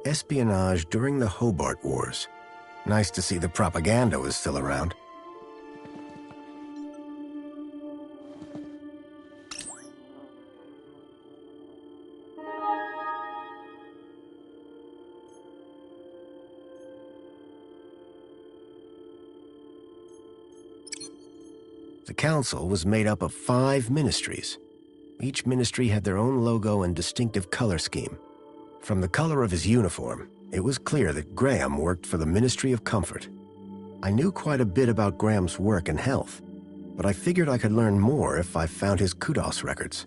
espionage during the Hobart Wars. Nice to see the propaganda was still around. The council was made up of 5 ministries. Each ministry had their own logo and distinctive color scheme. From the color of his uniform, it was clear that Graham worked for the Ministry of Comfort. I knew quite a bit about Graham's work and health, but I figured I could learn more if I found his kudos records.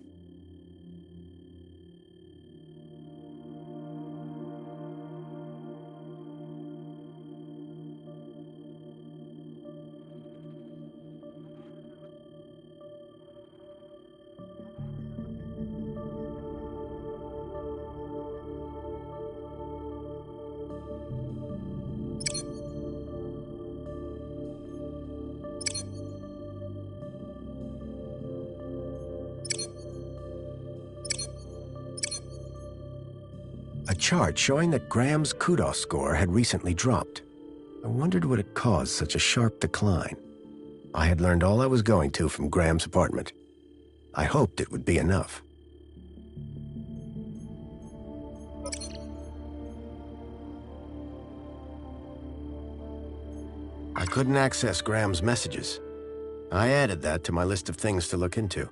A chart showing that Graham's kudos score had recently dropped. I wondered what had caused such a sharp decline. I had learned all I was going to from Graham's apartment. I hoped it would be enough. I couldn't access Graham's messages. I added that to my list of things to look into.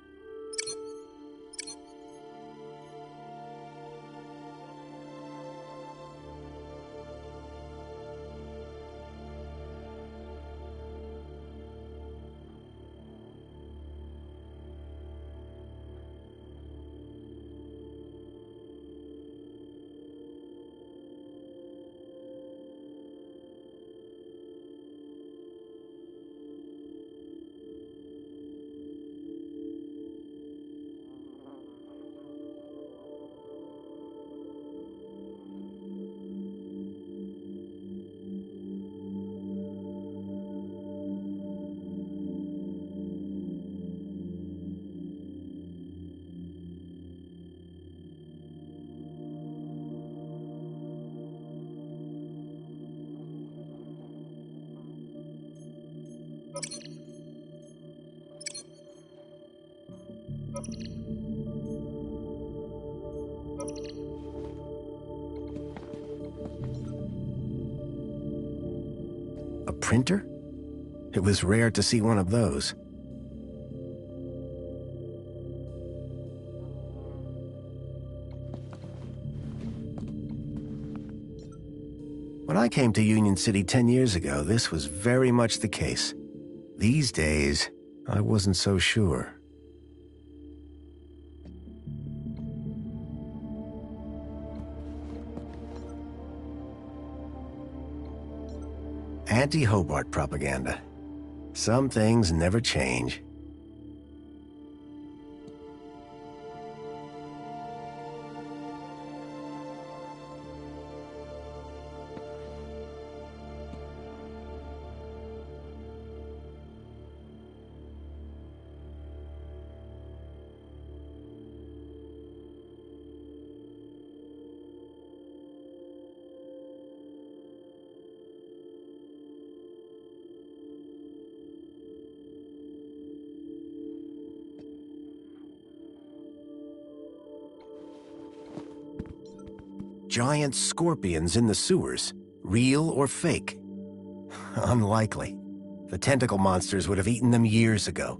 A printer? It was rare to see one of those. When I came to Union City 10 years ago, this was very much the case. These days, I wasn't so sure. Anti-Hobart propaganda. Some things never change. Giant scorpions in the sewers, real or fake? Unlikely. The tentacle monsters would have eaten them years ago.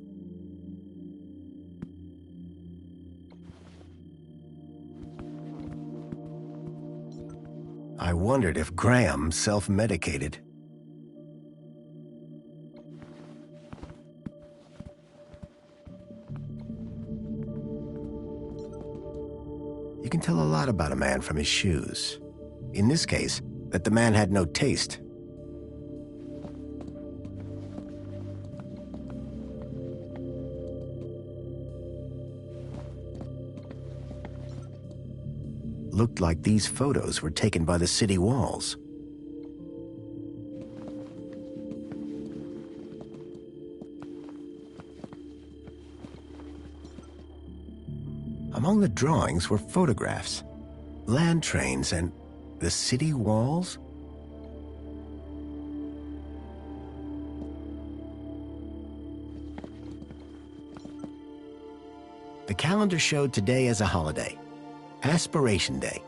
I wondered if Graham self-medicated. You can tell a lot about a man from his shoes. In this case, that the man had no taste. Looked like these photos were taken by the city walls. Among the drawings were photographs, land trains, and The city walls? The calendar showed today as a holiday, Aspiration Day.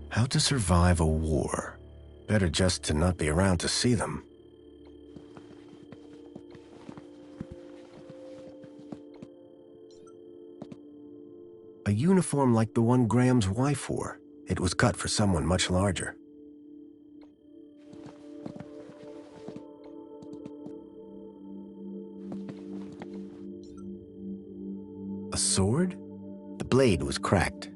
How to survive a war. Better just to not be around to see them. A uniform like the one Graham's wife wore. It was cut for someone much larger. A sword? The blade was cracked.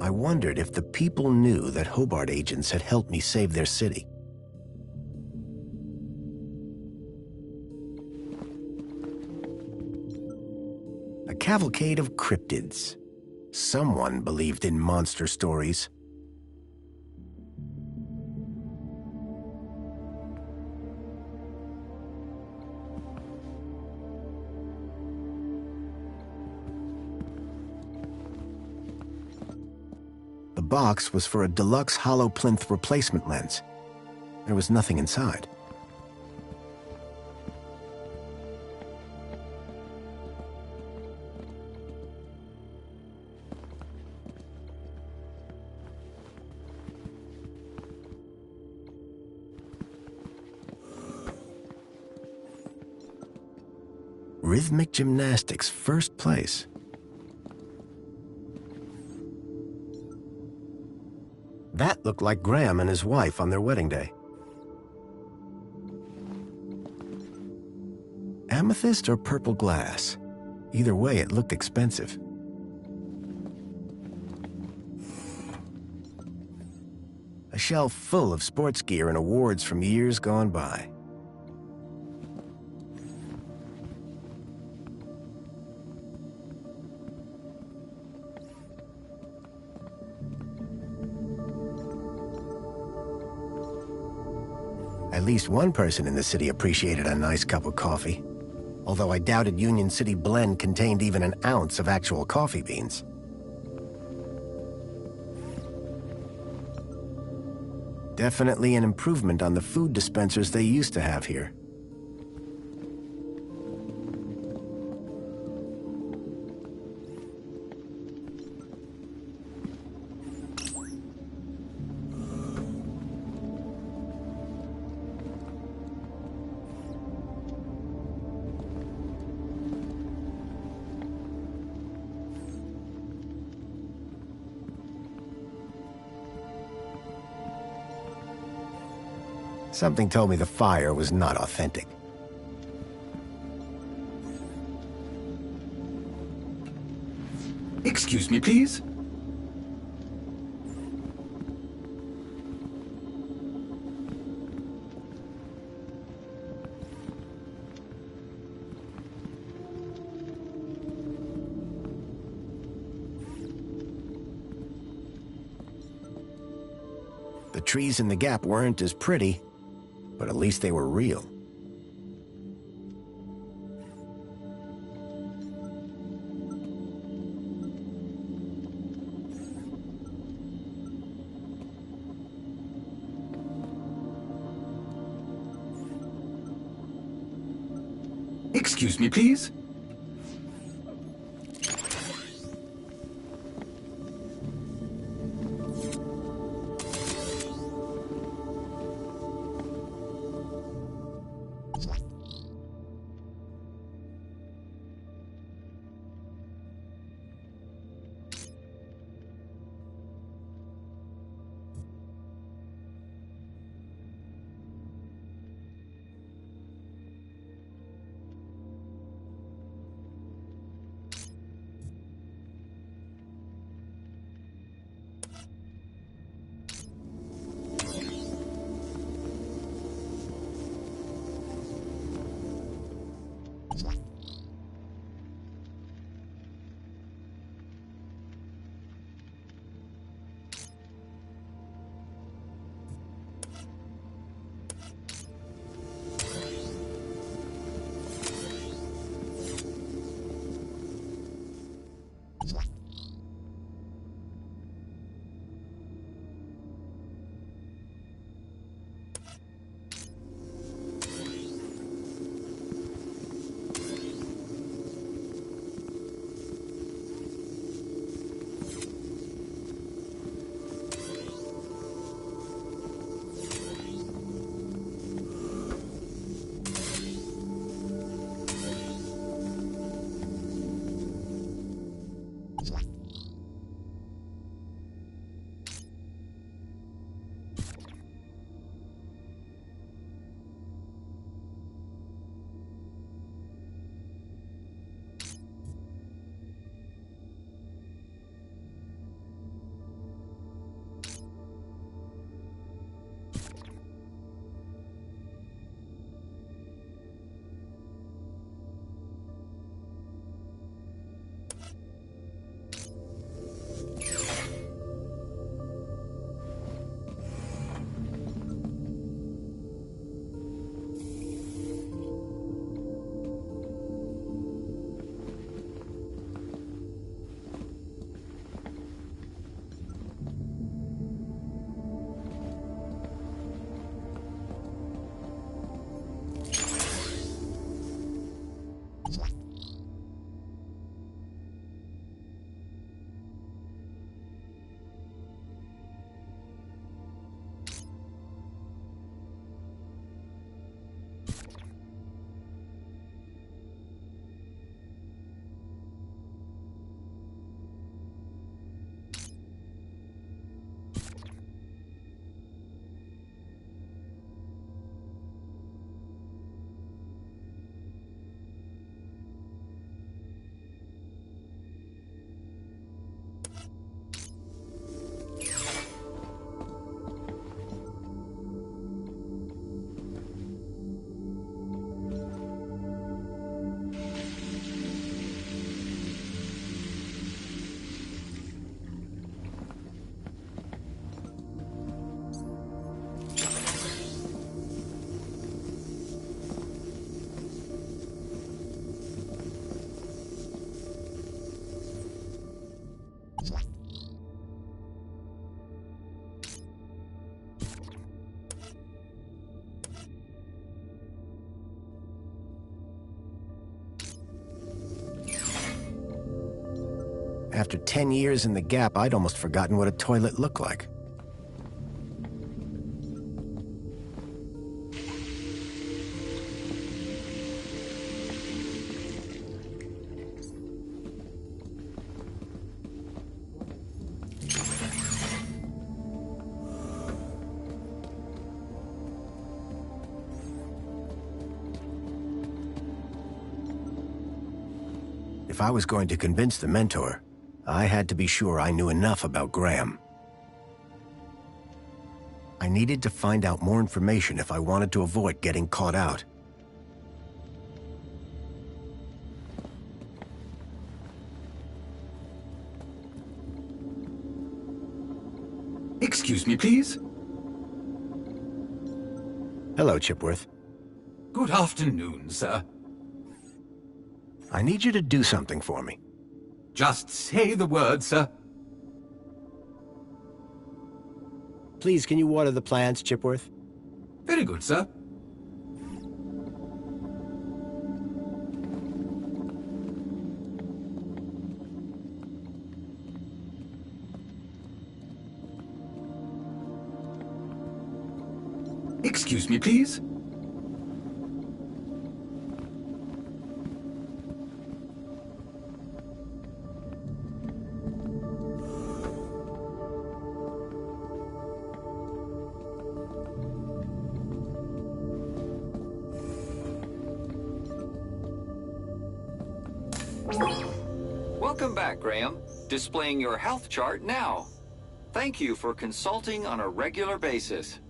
I wondered if the people knew that Hobart agents had helped me save their city. A cavalcade of cryptids. Someone believed in monster stories. The box was for a deluxe hollow plinth replacement lens. There was nothing inside. Rhythmic gymnastics, first place. That looked like Graham and his wife on their wedding day. Amethyst or purple glass? Either way, it looked expensive. A shelf full of sports gear and awards from years gone by. At least one person in the city appreciated a nice cup of coffee, although I doubted Union City Blend contained even an ounce of actual coffee beans. Definitely an improvement on the food dispensers they used to have here. Something told me the fire was not authentic. Excuse me, please. The trees in the gap weren't as pretty, but at least they were real. Excuse me, please. After 10 years in the Gap, I'd almost forgotten what a toilet looked like. If I was going to convince the mentor, I had to be sure I knew enough about Graham. I needed to find out more information if I wanted to avoid getting caught out. Excuse me, please. Hello, Chipworth. Good afternoon, sir. I need you to do something for me. Just say the word, sir. Please, can you water the plants, Chipworth? Very good, sir. Excuse me, please. Welcome back, Graham. Displaying your health chart now. Thank you for consulting on a regular basis.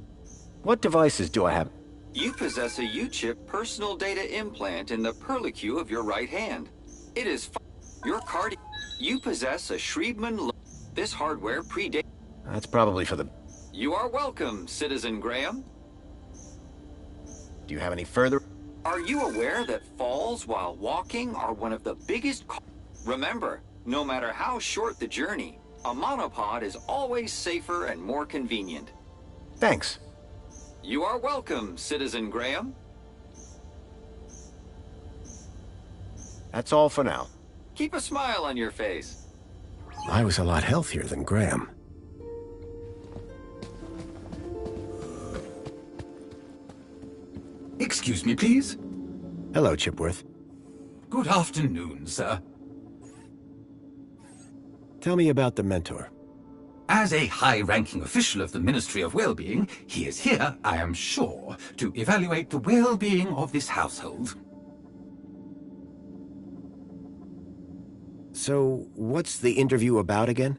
What devices do I have? You possess a U-chip personal data implant in the perlicue of your right hand. It is your card. You possess a Schriebman. This hardware predates. That's probably for the... You are welcome, Citizen Graham. Do you have any further? Are you aware that falls while walking are one of the biggest... Remember, no matter how short the journey, a monopod is always safer and more convenient. Thanks. You are welcome, Citizen Graham. That's all for now. Keep a smile on your face. I was a lot healthier than Graham. Excuse me, please. Hello, Chipworth. Good afternoon, sir. Tell me about the mentor. As a high-ranking official of the Ministry of Well-being, he is here, I am sure, to evaluate the well-being of this household. So, what's the interview about again?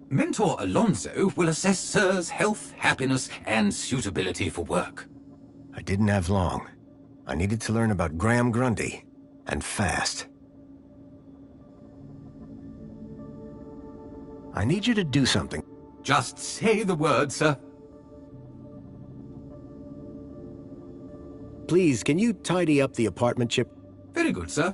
Mentor Alonso will assess Sir's health, happiness, and suitability for work. I didn't have long. I needed to learn about Graham Grundy, and fast. I need you to do something. Just say the word, sir. Please, can you tidy up the apartment, Chip? Very good, sir.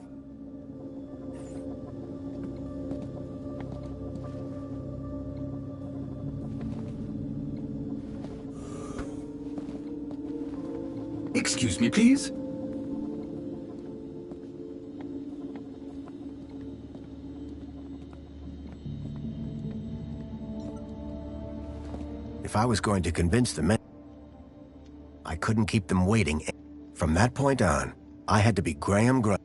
Excuse me, please. If I was going to convince the men, I couldn't keep them waiting. From that point on, I had to be Graham Grundy.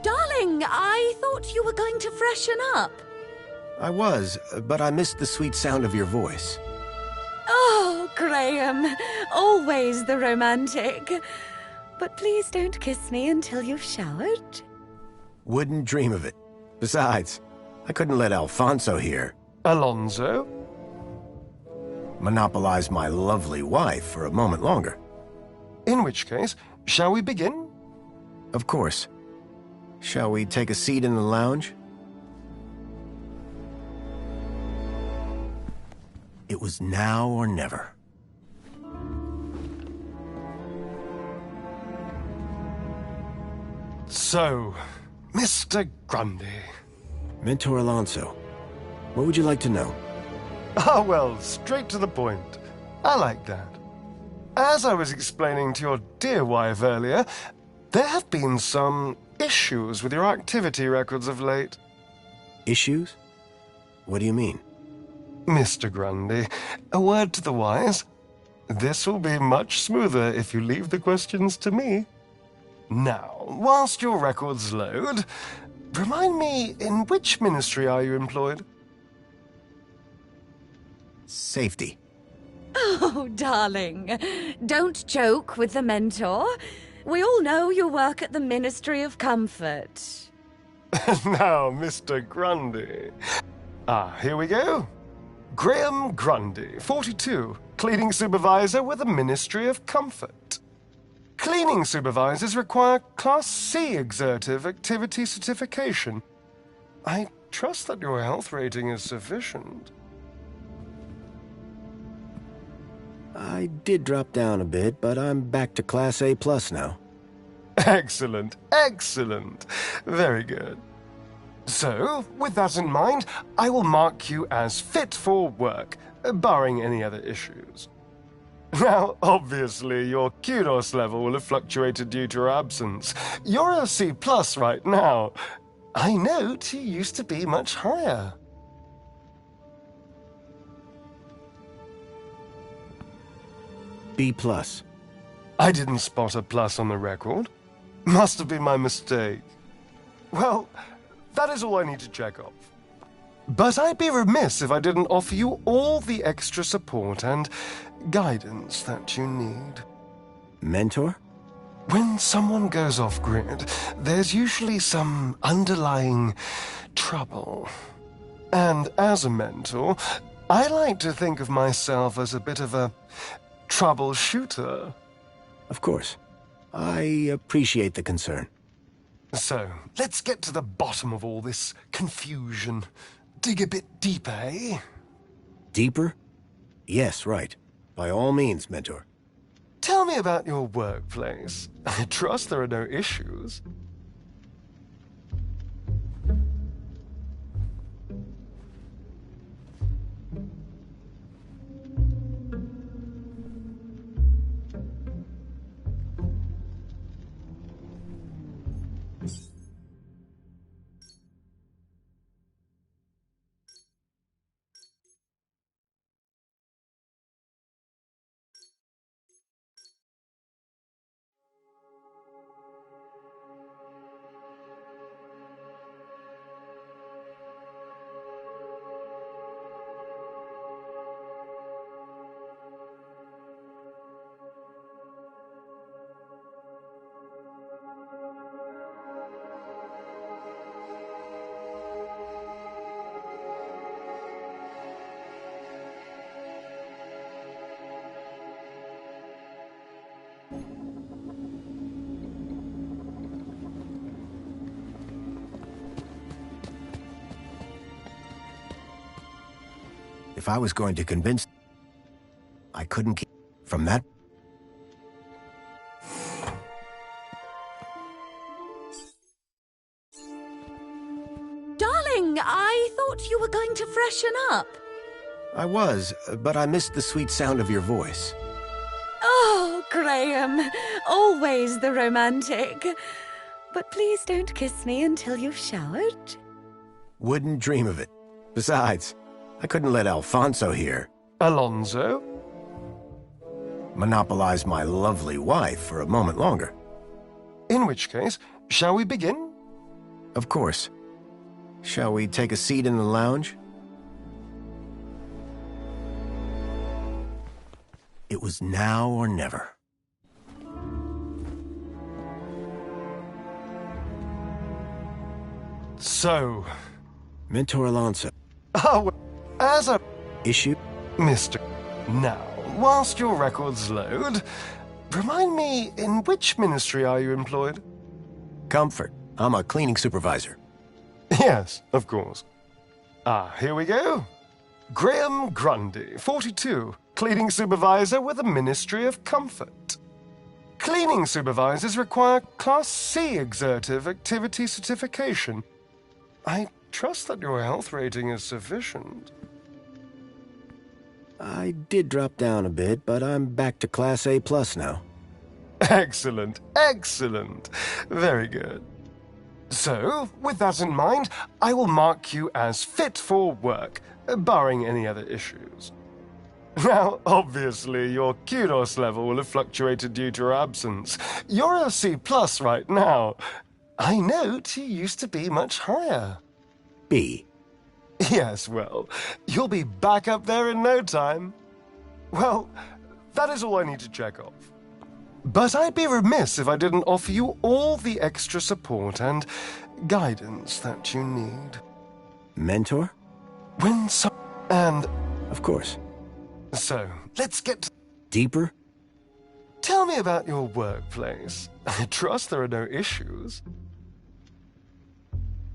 Darling, I thought you were going to freshen up. I was, but I missed the sweet sound of your voice. Oh, Graham, always the romantic. But please don't kiss me until you've showered. Wouldn't dream of it. Besides, I couldn't let Alfonso here. Alonso? Monopolize my lovely wife for a moment longer. In which case, shall we begin? Of course. Shall we take a seat in the lounge? It was now or never. So, Mr. Grundy. Mentor Alonso, what would you like to know? Ah, well, straight to the point. I like that. As I was explaining to your dear wife earlier, There have been some issues with your activity records of late. Issues? What do you mean? Mr. Grundy, a word to the wise. This will be much smoother if you leave the questions to me. Now, whilst your records load, remind me, in which ministry are you employed? Safety. Oh, darling. Don't joke with the mentor. We all know you work at the Ministry of Comfort. Now, Mr. Grundy. Here we go. Graham Grundy, 42, cleaning supervisor with the Ministry of Comfort. Cleaning supervisors require Class C exertive activity certification. I trust that your health rating is sufficient. I did drop down a bit, but I'm back to Class A+ now. Excellent, excellent. Very good. So, with that in mind, I will mark you as fit for work, barring any other issues. Now, obviously, your kudos level will have fluctuated due to your absence. You're a C+ right now. I note you used to be much higher. B+. I didn't spot a plus on the record. Must have been my mistake. Well, that is all I need to check off. But I'd be remiss if I didn't offer you all the extra support and guidance that you need. Mentor? When someone goes off-grid, there's usually some underlying trouble. And as a mentor, I like to think of myself as a bit of a troubleshooter. Of course. I appreciate the concern. So, let's get to the bottom of all this confusion. Dig a bit deeper, eh? Deeper? Yes, right. By all means, Mentor. Tell me about your workplace. I trust there are no issues. If I was going to convince... I couldn't keep... From that... Darling, I thought you were going to freshen up. I was, but I missed the sweet sound of your voice. Oh, Graham, always the romantic. But please don't kiss me until you've showered. Wouldn't dream of it. Besides, I couldn't let Alfonso here. Alonso? Monopolize my lovely wife for a moment longer. In which case, shall we begin? Of course. Shall we take a seat in the lounge? It was now or never. So... Mentor Alonso. Oh, as a... Issue? Mr. Now, whilst your records load, remind me, in which ministry are you employed? Comfort. I'm a cleaning supervisor. Yes, of course. Here we go. Graham Grundy, 42, cleaning supervisor with the Ministry of Comfort. Cleaning supervisors require Class C exertive activity certification. I trust that your health rating is sufficient. I did drop down a bit, but I'm back to Class A+ now. Excellent, excellent. Very good. So, with that in mind, I will mark you as fit for work, barring any other issues. Now, obviously, your kudos level will have fluctuated due to your absence. You're a C+ right now. I note you used to be much higher. B. Yes, well, you'll be back up there in no time. Well, that is all I need to check off. But I'd be remiss if I didn't offer you all the extra support and guidance that you need. Mentor? And Of course. so, let's get Deeper? Tell me about your workplace. I trust there are no issues.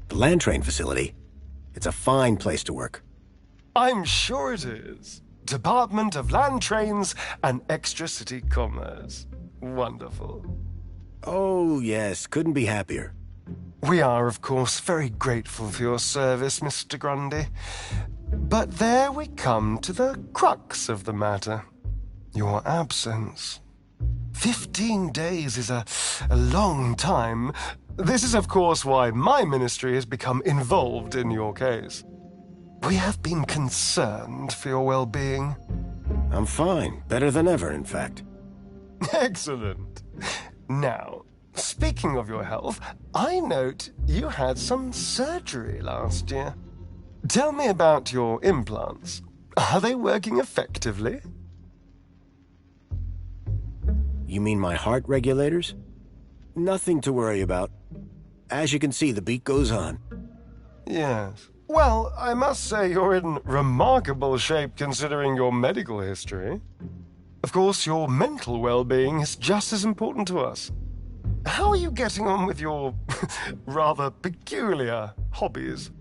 The land train facility. It's a fine place to work. I'm sure it is. Department of Land Trains and Extra City Commerce. Wonderful. Oh, yes. Couldn't be happier. We are, of course, very grateful for your service, Mr. Grundy. But there we come to the crux of the matter. Your absence. 15 days is a long time. This is, of course, why my ministry has become involved in your case. We have been concerned for your well-being. I'm fine. Better than ever, in fact. Excellent. Now, speaking of your health, I note you had some surgery last year. Tell me about your implants. Are they working effectively? You mean my heart regulators? Nothing to worry about. As you can see, the beat goes on. Yes. Well, I must say you're in remarkable shape considering your medical history. Of course, your mental well-being is just as important to us. How are you getting on with your rather peculiar hobbies?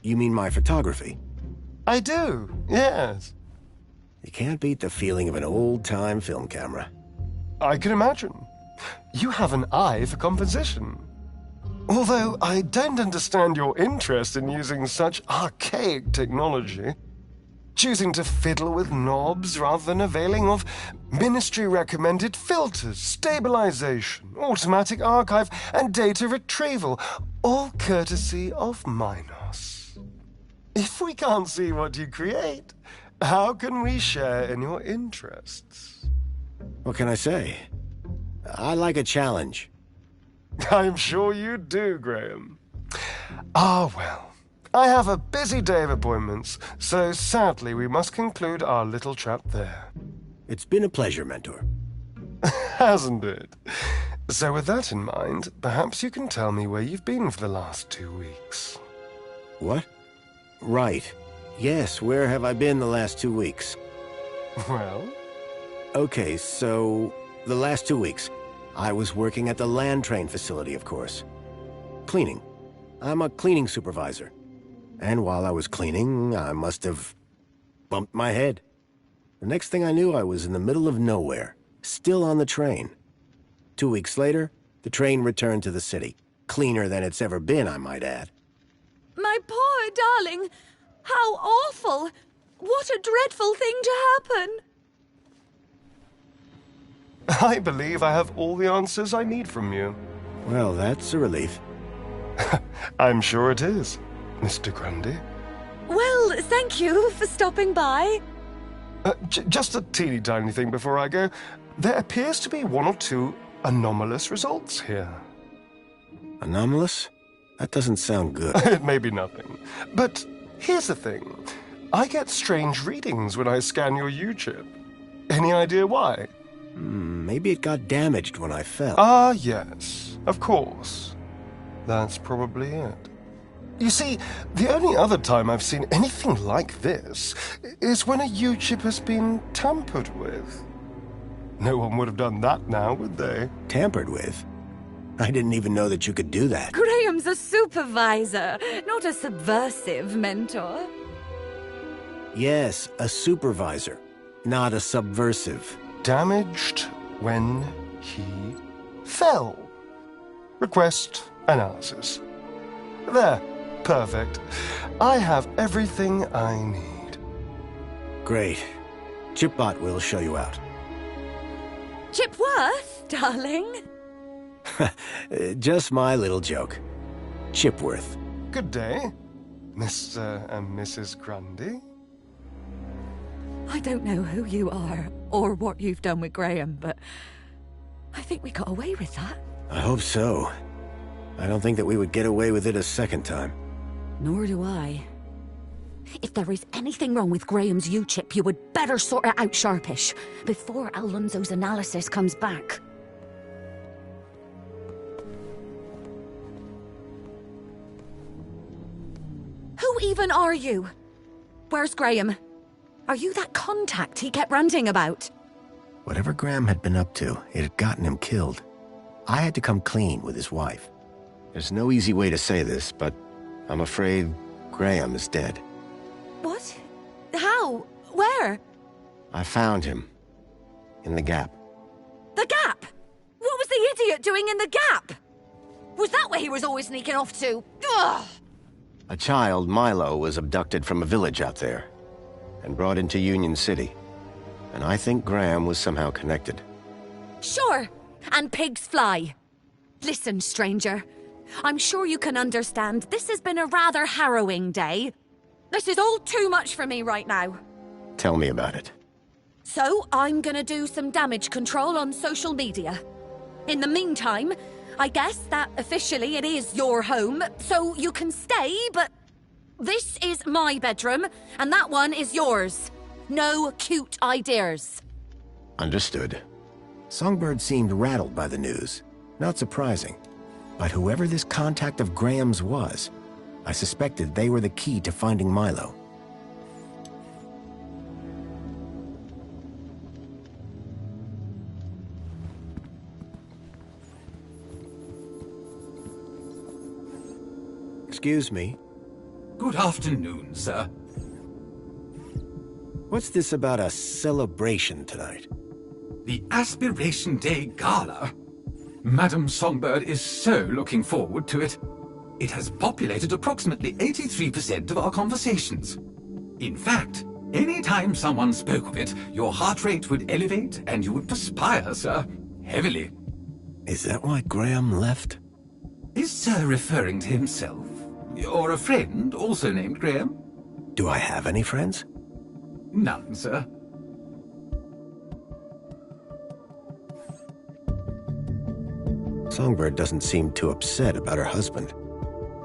You mean my photography? I do, yes. You can't beat the feeling of an old-time film camera. I can imagine. You have an eye for composition. Although I don't understand your interest in using such archaic technology. Choosing to fiddle with knobs rather than availing of ministry-recommended filters, stabilization, automatic archive, and data retrieval, all courtesy of Minos. If we can't see what you create, how can we share in your interests? What can I say? I like a challenge. I'm sure you do, Graham. Ah, well. I have a busy day of appointments, so sadly we must conclude our little chat there. It's been a pleasure, Mentor. Hasn't it? So with that in mind, perhaps you can tell me where you've been for the last 2 weeks. What? Right. Yes, where have I been the last 2 weeks? Well? Okay, so the last 2 weeks, I was working at the land train facility, of course. Cleaning. I'm a cleaning supervisor. And while I was cleaning, I must have bumped my head. The next thing I knew, I was in the middle of nowhere, still on the train. 2 weeks later, the train returned to the city. Cleaner than it's ever been, I might add. My poor darling! How awful! What a dreadful thing to happen! I believe I have all the answers I need from you. Well, that's a relief. I'm sure it is, Mr. Grundy. Well, thank you for stopping by. Just a teeny tiny thing before I go. There appears to be 1 or 2 anomalous results here. Anomalous? That doesn't sound good. It may be nothing. But here's the thing. I get strange readings when I scan your U-chip. Any idea why? Maybe it got damaged when I fell. Ah, yes. Of course. That's probably it. You see, the only other time I've seen anything like this is when a U-chip has been tampered with. No one would have done that now, would they? Tampered with? I didn't even know that you could do that. Graham's a supervisor, not a subversive mentor. Yes, a supervisor, not a subversive. Damaged when he fell. Request analysis. There. Perfect. I have everything I need. Great. Chipbot will show you out. Chipworth, darling. Just my little joke. Chipworth. Good day, Mr. and Mrs. Grundy. I don't know who you are or what you've done with Graham, but I think we got away with that. I hope so. I don't think that we would get away with it a second time. Nor do I. If there is anything wrong with Graham's U-chip, you would better sort it out sharpish, before Alonso's analysis comes back. Who even are you? Where's Graham? Are you that contact he kept ranting about? Whatever Graham had been up to, it had gotten him killed. I had to come clean with his wife. There's no easy way to say this, but I'm afraid Graham is dead. What? How? Where? I found him. In the Gap. The Gap? What was the idiot doing in the Gap? Was that where he was always sneaking off to? Ugh! A child, Milo, was abducted from a village out there and brought into Union City. And I think Graham was somehow connected. Sure, and pigs fly. Listen, stranger. I'm sure you can understand this has been a rather harrowing day. This is all too much for me right now. Tell me about it. So, I'm gonna do some damage control on social media. In the meantime, I guess that officially it is your home, so you can stay, but this is my bedroom, and that one is yours. No cute ideas. Understood. Songbird seemed rattled by the news. Not surprising. But whoever this contact of Graham's was, I suspected they were the key to finding Milo. Excuse me. Good afternoon, sir. What's this about a celebration tonight? The Aspiration Day Gala. Madam Songbird is so looking forward to it. It has populated approximately 83% of our conversations. In fact, any time someone spoke of it, your heart rate would elevate and you would perspire, sir. Heavily. Is that why Graham left? Is Sir referring to himself? Or a friend also named Graham? Do I have any friends? None, sir. Songbird doesn't seem too upset about her husband.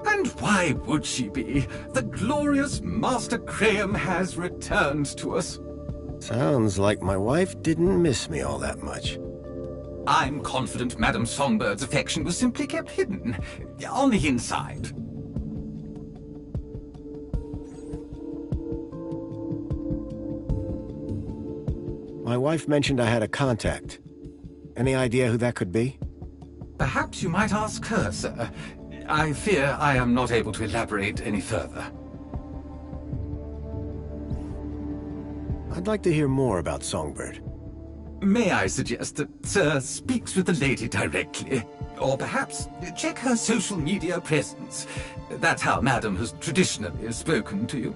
And why would she be? The glorious Master Graham has returned to us. Sounds like my wife didn't miss me all that much. I'm confident Madam Songbird's affection was simply kept hidden, on the inside. My wife mentioned I had a contact. Any idea who that could be? Perhaps you might ask her, sir. I fear I am not able to elaborate any further. I'd like to hear more about Songbird. May I suggest that Sir speaks with the lady directly? Or perhaps check her social media presence. That's how Madam has traditionally spoken to you.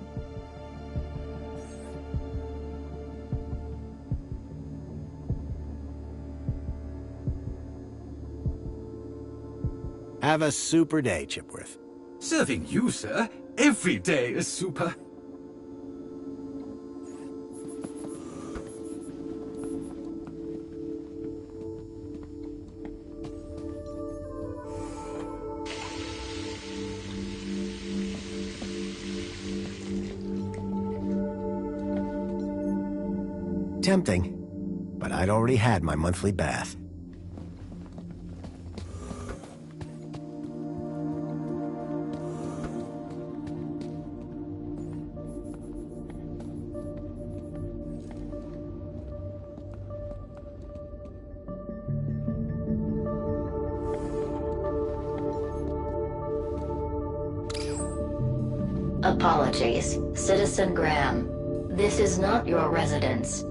Have a super day, Chipworth. Serving you, sir. Every day is super. Tempting, but I'd already had my monthly bath. Apologies, Citizen Graham. This is not your residence.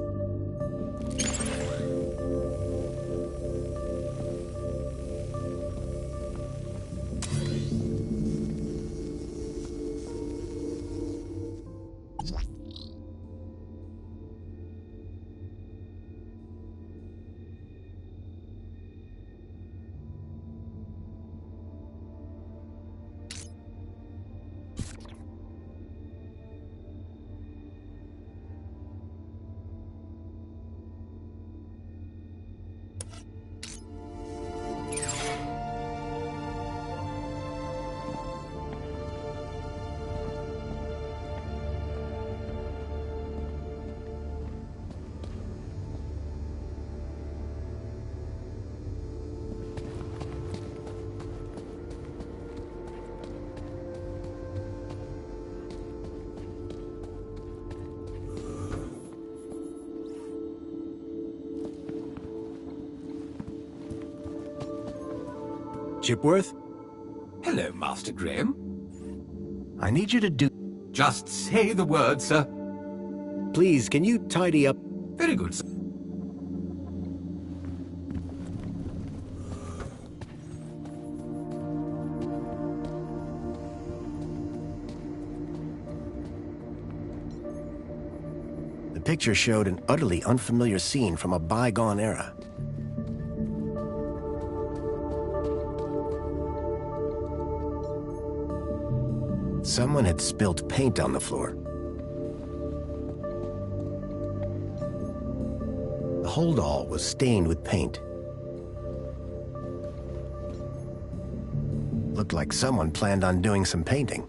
Chipworth? Hello, Master Graham. I need you to do... Just say the word, sir. Please, can you tidy up? Very good, sir. The picture showed an utterly unfamiliar scene from a bygone era. Someone had spilt paint on the floor. The holdall was stained with paint. Looked like someone planned on doing some painting.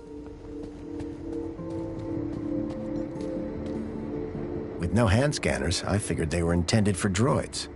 With no hand scanners, I figured they were intended for droids.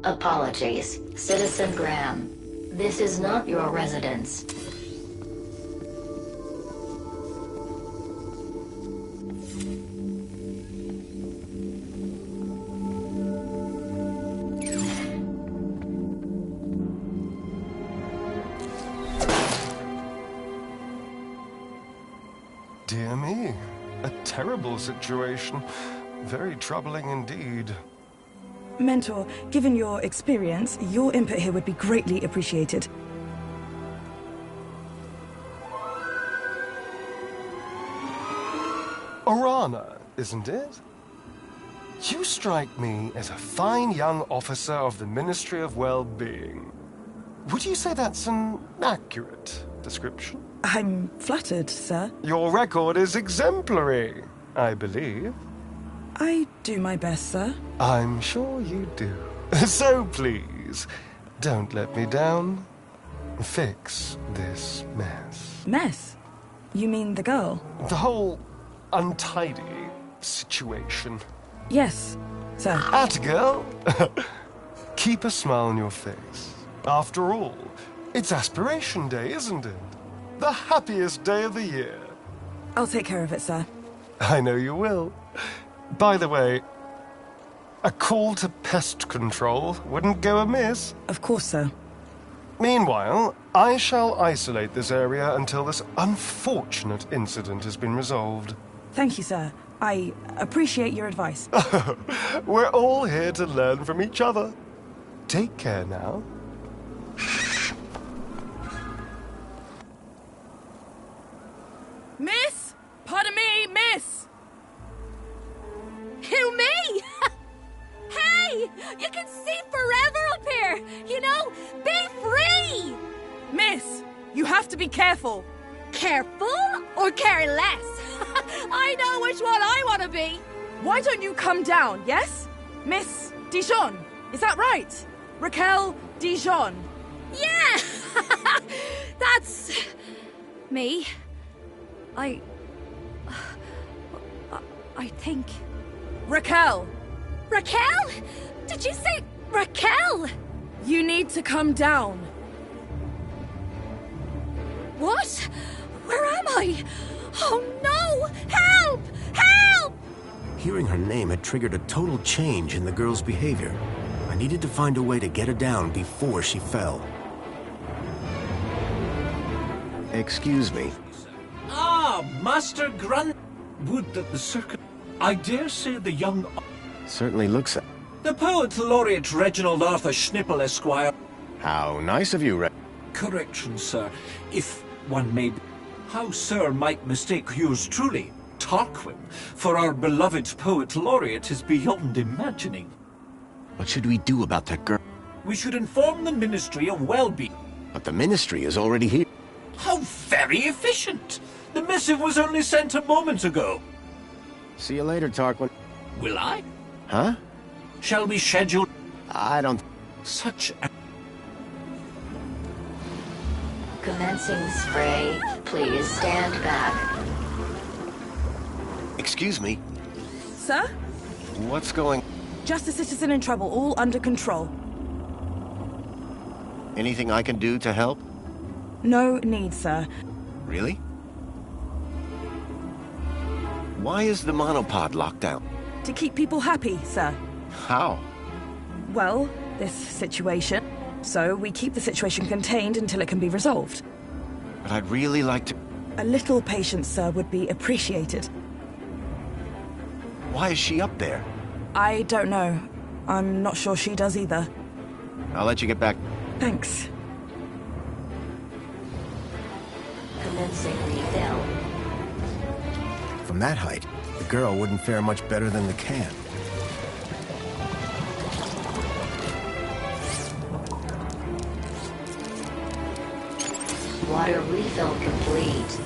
Apologies, Citizen Graham. This is not your residence. Dear me, a terrible situation. Very troubling indeed. Mentor, given your experience, your input here would be greatly appreciated. Orana, isn't it? You strike me as a fine young officer of the Ministry of Well-Being. Would you say that's an accurate description? I'm flattered, sir. Your record is exemplary, I believe. I do my best, sir. I'm sure you do. So please, don't let me down. Fix this mess. Mess? You mean the girl? The whole untidy situation. Yes, sir. Atta girl. Keep a smile on your face. After all, it's Aspiration Day, isn't it? The happiest day of the year. I'll take care of it, sir. I know you will. By the way, a call to pest control wouldn't go amiss. Of course, sir. Meanwhile, I shall isolate this area until this unfortunate incident has been resolved. Thank you, sir. I appreciate your advice. We're all here to learn from each other. Take care now. Miss! Pardon me, miss! Who, me? Hey! You can see forever up here! You know, be free! Miss, you have to be careful. Careful or careless? I know which one I want to be! Why don't you come down, yes? Miss Dijon, is that right? Raquel Dijon. Yeah! That's... me. I think... Raquel! Raquel? Did you say Raquel? You need to come down. What? Where am I? Oh no! Help! Help! Hearing her name had triggered a total change in the girl's behavior. I needed to find a way to get her down before she fell. Excuse me. Ah, Master Grun... Would that the circuit... I dare say the young... Certainly looks... The poet laureate Reginald Arthur Schnipple, Esquire. How nice of you, Correction, sir. If one may... How sir might mistake yours truly, Tarquin, for our beloved poet laureate is beyond imagining. What should we do about that girl? We should inform the Ministry of Well-Being. But the Ministry is already here. How very efficient! The missive was only sent a moment ago. See you later, Tarquin. Will I? Huh? Shall we schedule I don't... such a... Commencing spray. Please stand back. Excuse me. Sir? What's going... Just a citizen in trouble, all under control. Anything I can do to help? No need, sir. Really? Why is the monopod locked down? To keep people happy, sir. How? Well, this situation. So we keep the situation contained until it can be resolved. But I'd really like to... A little patience, sir, would be appreciated. Why is she up there? I don't know. I'm not sure she does either. I'll let you get back. Thanks. Commencing refill. From that height, the girl wouldn't fare much better than the can. Water refill complete.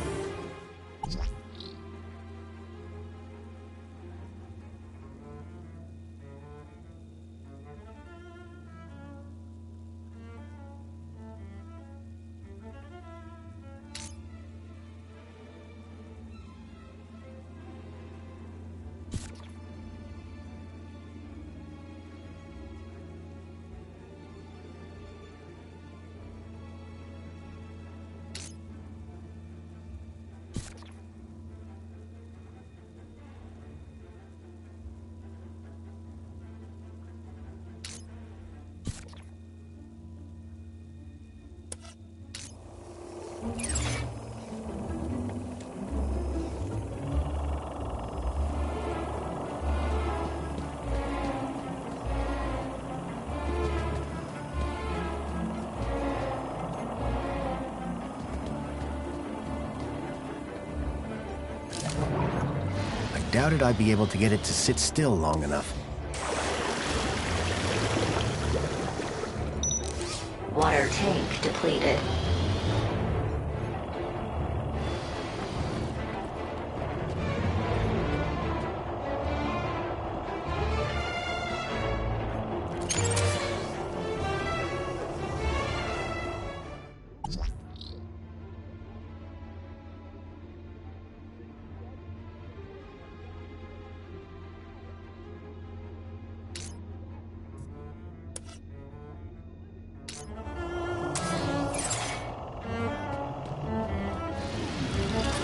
Doubted I'd be able to get it to sit still long enough. Water tank depleted.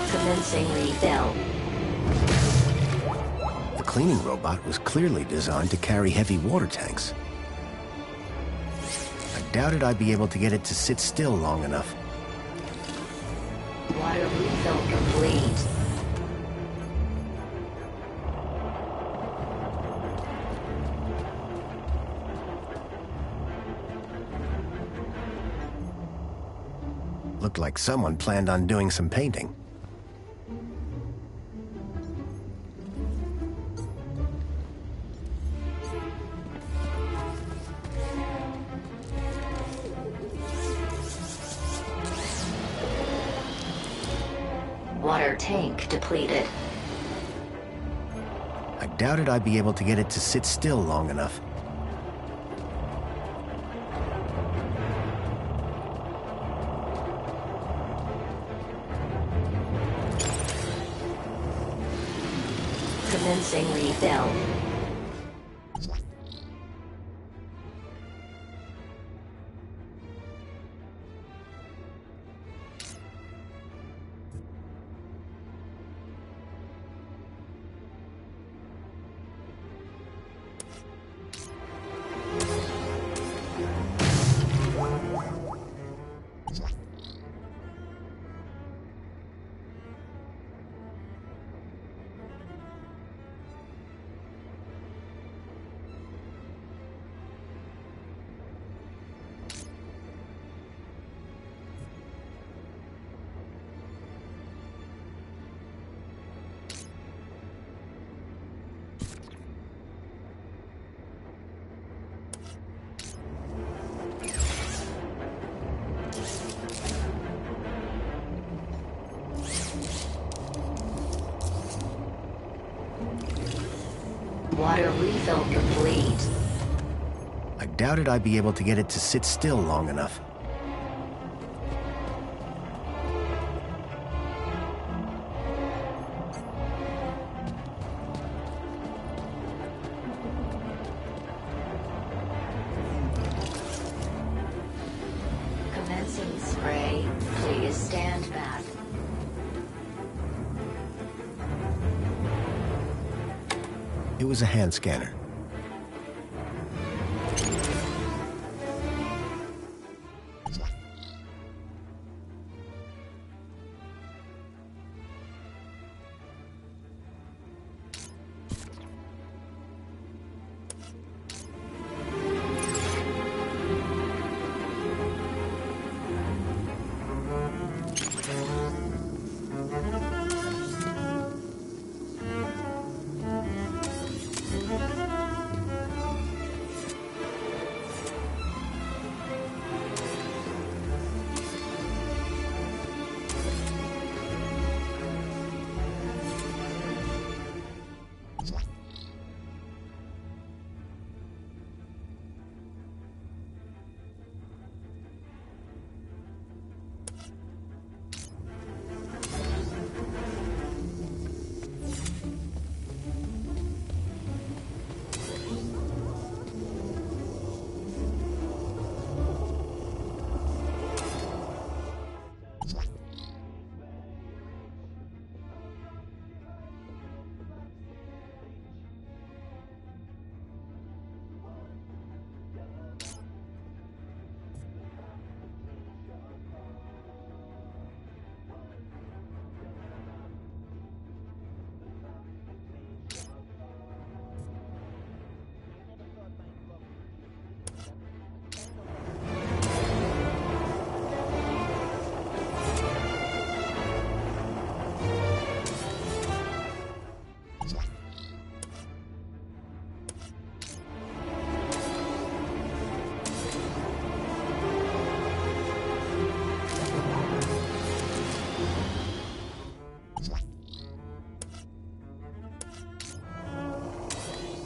Commencing refill. The cleaning robot was clearly designed to carry heavy water tanks. I doubted I'd be able to get it to sit still long enough. Water refill complete. Looked like someone planned on doing some painting. Water tank depleted. I doubted I'd be able to get it to sit still long enough. Commencing refill. Water refill complete. I doubted I'd be able to get it to sit still long enough. Commencing spray. Please stand back. It was a hand scanner.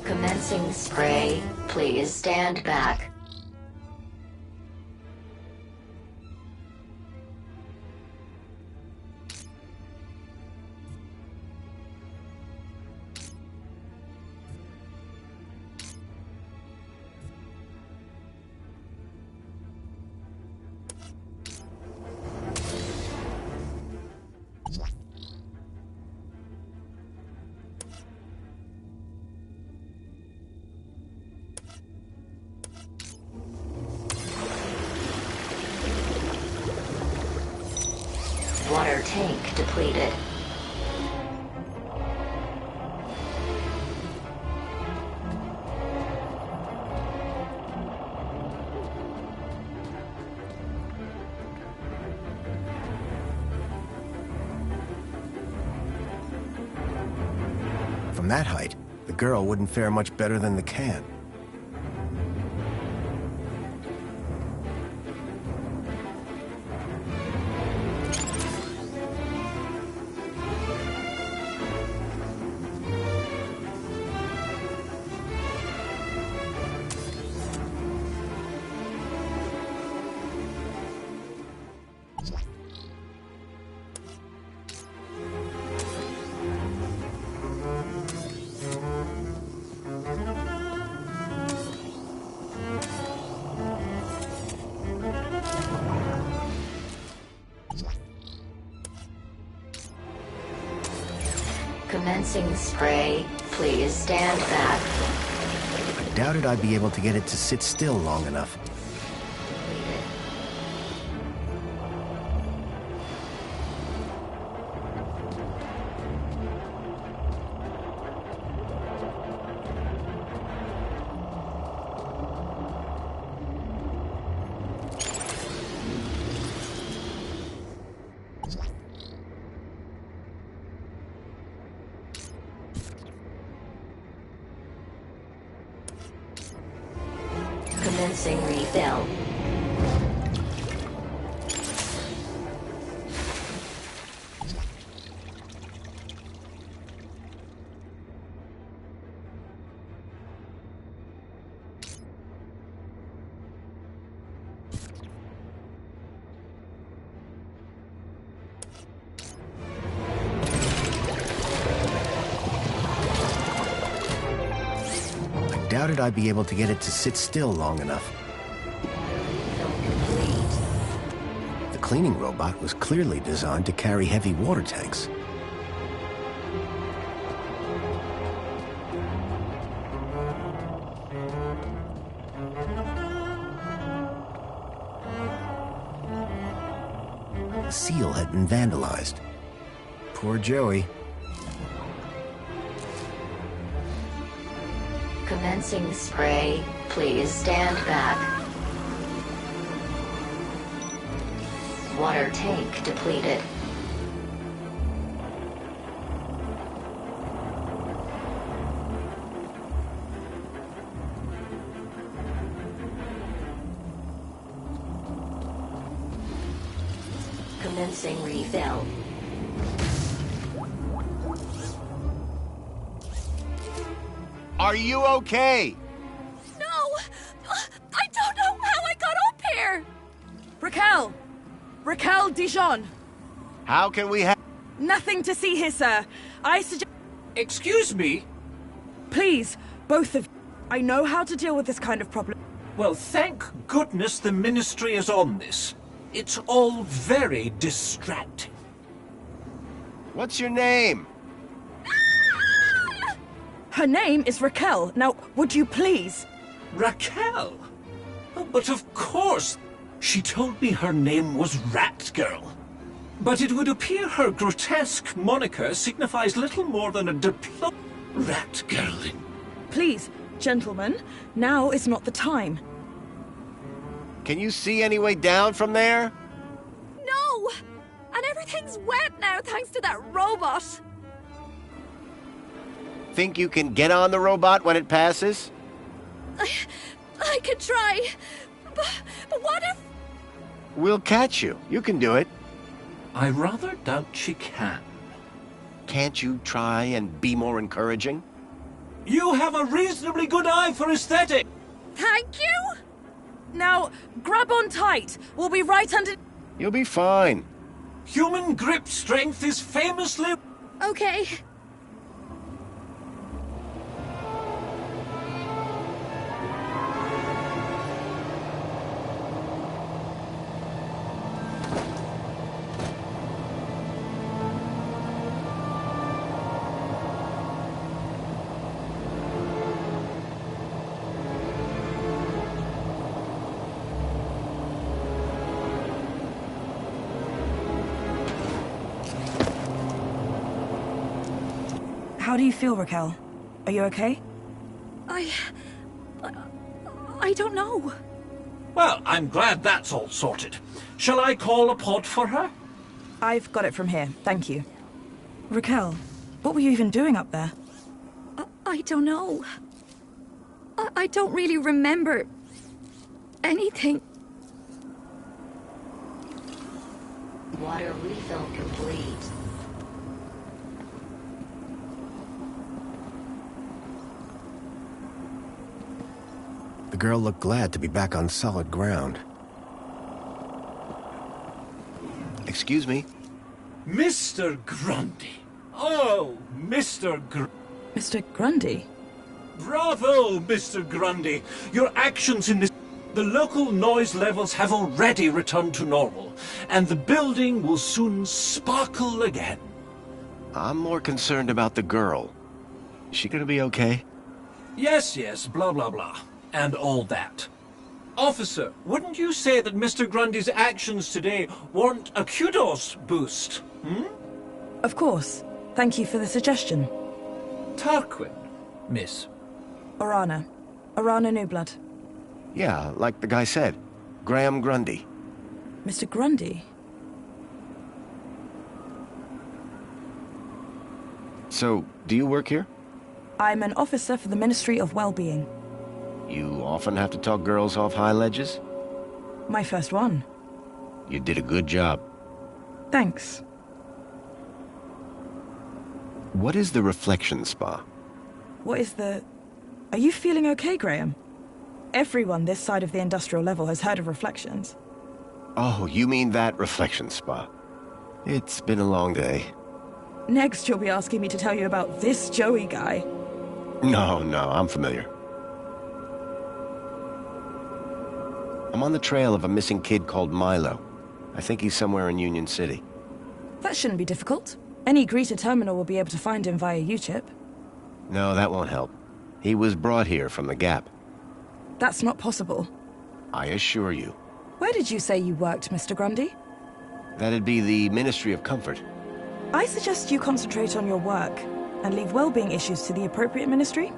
Commencing spray. Please stand back. Water tank depleted. From that height, the girl wouldn't fare much better than the can. Commencing spray. Please stand back. I doubted I'd be able to get it to sit still long enough. Depleted. Commencing refill. doubted I'd be able to get it to sit still long enough. The cleaning robot was clearly designed to carry heavy water tanks. The seal had been vandalized. Poor Joey. Commencing spray. Please stand back. Water tank depleted. Commencing refill. Are you okay? No! I don't know how I got up here! Raquel! Raquel Dijon! How can we have... Nothing to see here, sir. I suggest... Excuse me? Please, both of you. I know how to deal with this kind of problem. Well, thank goodness the Ministry is on this. It's all very distracting. What's your name? Her name is Raquel. Now, would you please? Raquel? Oh, but of course. She told me her name was Rat Girl. But it would appear her grotesque moniker signifies little more than a Rat Girl. Please, gentlemen, now is not the time. Can you see any way down from there? No! And everything's wet now thanks to that robot. Think you can get on the robot when it passes? I could try. But what if... We'll catch you. You can do it. I rather doubt she can. Can't you try and be more encouraging? You have a reasonably good eye for aesthetic. Thank you? Now, grab on tight. We'll be right under... You'll be fine. Human grip strength is famously... Okay. How do you feel, Raquel? Are you okay? I don't know. Well, I'm glad that's all sorted. Shall I call a pod for her? I've got it from here, thank you. Raquel, what were you even doing up there? I don't know. I don't really remember anything. Water refill complete. The girl looked glad to be back on solid ground. Excuse me? Mr. Grundy. Oh, Mr. Mr. Grundy? Bravo, Mr. Grundy. Your actions in this... The local noise levels have already returned to normal, and the building will soon sparkle again. I'm more concerned about the girl. Is she gonna be okay? Yes, blah, blah, blah. And all that. Officer, wouldn't you say that Mr. Grundy's actions today warrant a kudos boost, hmm? Of course. Thank you for the suggestion. Tarquin, miss. Orana. Orana Newblood. Yeah, like the guy said. Graham Grundy. Mr. Grundy? So, do you work here? I'm an officer for the Ministry of Well-Being. You often have to talk girls off high ledges? My first one. You did a good job. Thanks. What is the reflection spa? What is the... Are you feeling okay, Graham? Everyone this side of the industrial level has heard of reflections. Oh, you mean that reflection spa. It's been a long day. Next, you'll be asking me to tell you about this Joey guy. No, I'm familiar. I'm on the trail of a missing kid called Milo. I think he's somewhere in Union City. That shouldn't be difficult. Any greeter terminal will be able to find him via U-chip. No, that won't help. He was brought here from the Gap. That's not possible. I assure you. Where did you say you worked, Mr. Grundy? That'd be the Ministry of Comfort. I suggest you concentrate on your work and leave well-being issues to the appropriate ministry.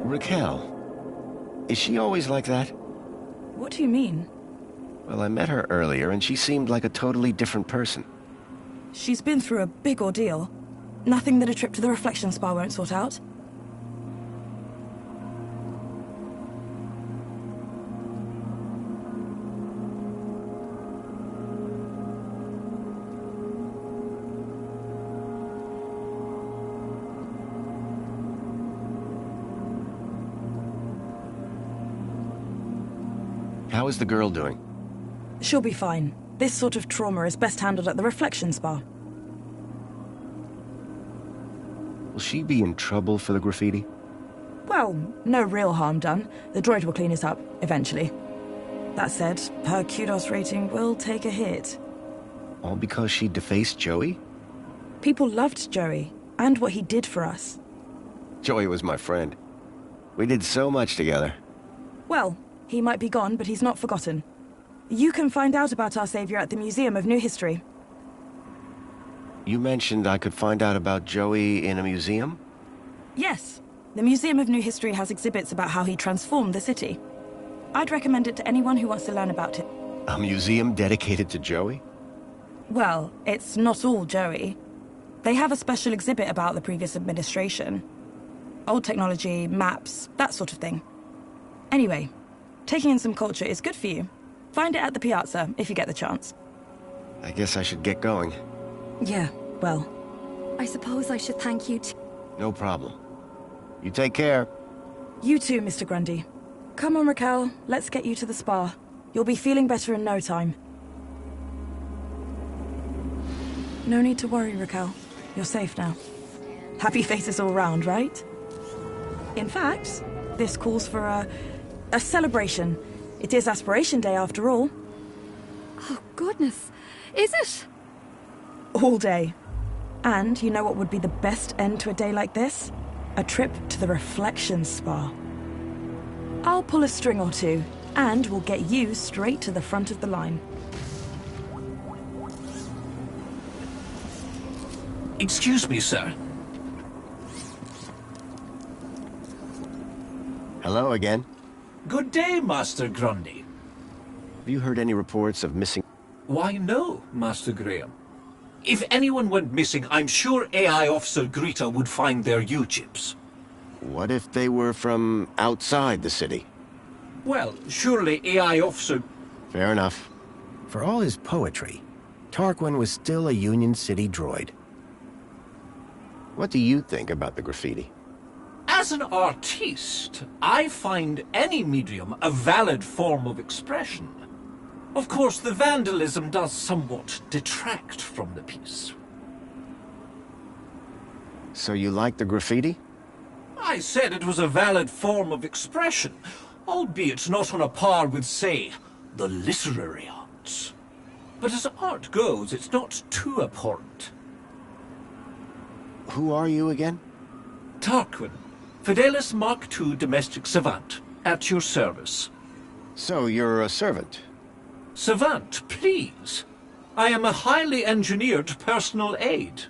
Raquel. Is she always like that? What do you mean? Well, I met her earlier and she seemed like a totally different person. She's been through a big ordeal. Nothing that a trip to the reflection spa won't sort out. How is the girl doing? She'll be fine. This sort of trauma is best handled at the reflection spa. Will she be in trouble for the graffiti? Well, no real harm done. The droid will clean it up, eventually. That said, her kudos rating will take a hit. All because she defaced Joey? People loved Joey, and what he did for us. Joey was my friend. We did so much together. Well, he might be gone, but he's not forgotten. You can find out about our savior at the Museum of New History. You mentioned I could find out about Joey in a museum? Yes. The Museum of New History has exhibits about how he transformed the city. I'd recommend it to anyone who wants to learn about it. A museum dedicated to Joey? Well, it's not all Joey. They have a special exhibit about the previous administration. Old technology, maps, that sort of thing. Anyway, taking in some culture is good for you. Find it at the Piazza, if you get the chance. I guess I should get going. Yeah, well. I suppose I should thank you too. No problem. You take care. You too, Mr. Grundy. Come on, Raquel. Let's get you to the spa. You'll be feeling better in no time. No need to worry, Raquel. You're safe now. Happy faces all round, right? In fact, this calls for a celebration. It is Aspiration Day, after all. Oh, goodness. Is it? All day. And you know what would be the best end to a day like this? A trip to the reflection spa. I'll pull a string or two, and we'll get you straight to the front of the line. Excuse me, sir. Hello again. Good day, Master Grundy. Have you heard any reports of missing... Why, no, Master Graham. If anyone went missing, I'm sure AI Officer Greta would find their U-chips. What if they were from outside the city? Well, surely AI Officer... Fair enough. For all his poetry, Tarquin was still a Union City droid. What do you think about the graffiti? As an artiste, I find any medium a valid form of expression. Of course, the vandalism does somewhat detract from the piece. So you like the graffiti? I said it was a valid form of expression, albeit not on a par with, say, the literary arts. But as art goes, it's not too abhorrent. Who are you again? Tarquin, Fidelis Mark II domestic savant, at your service. So you're a servant? Savant, please. I am a highly engineered personal aide.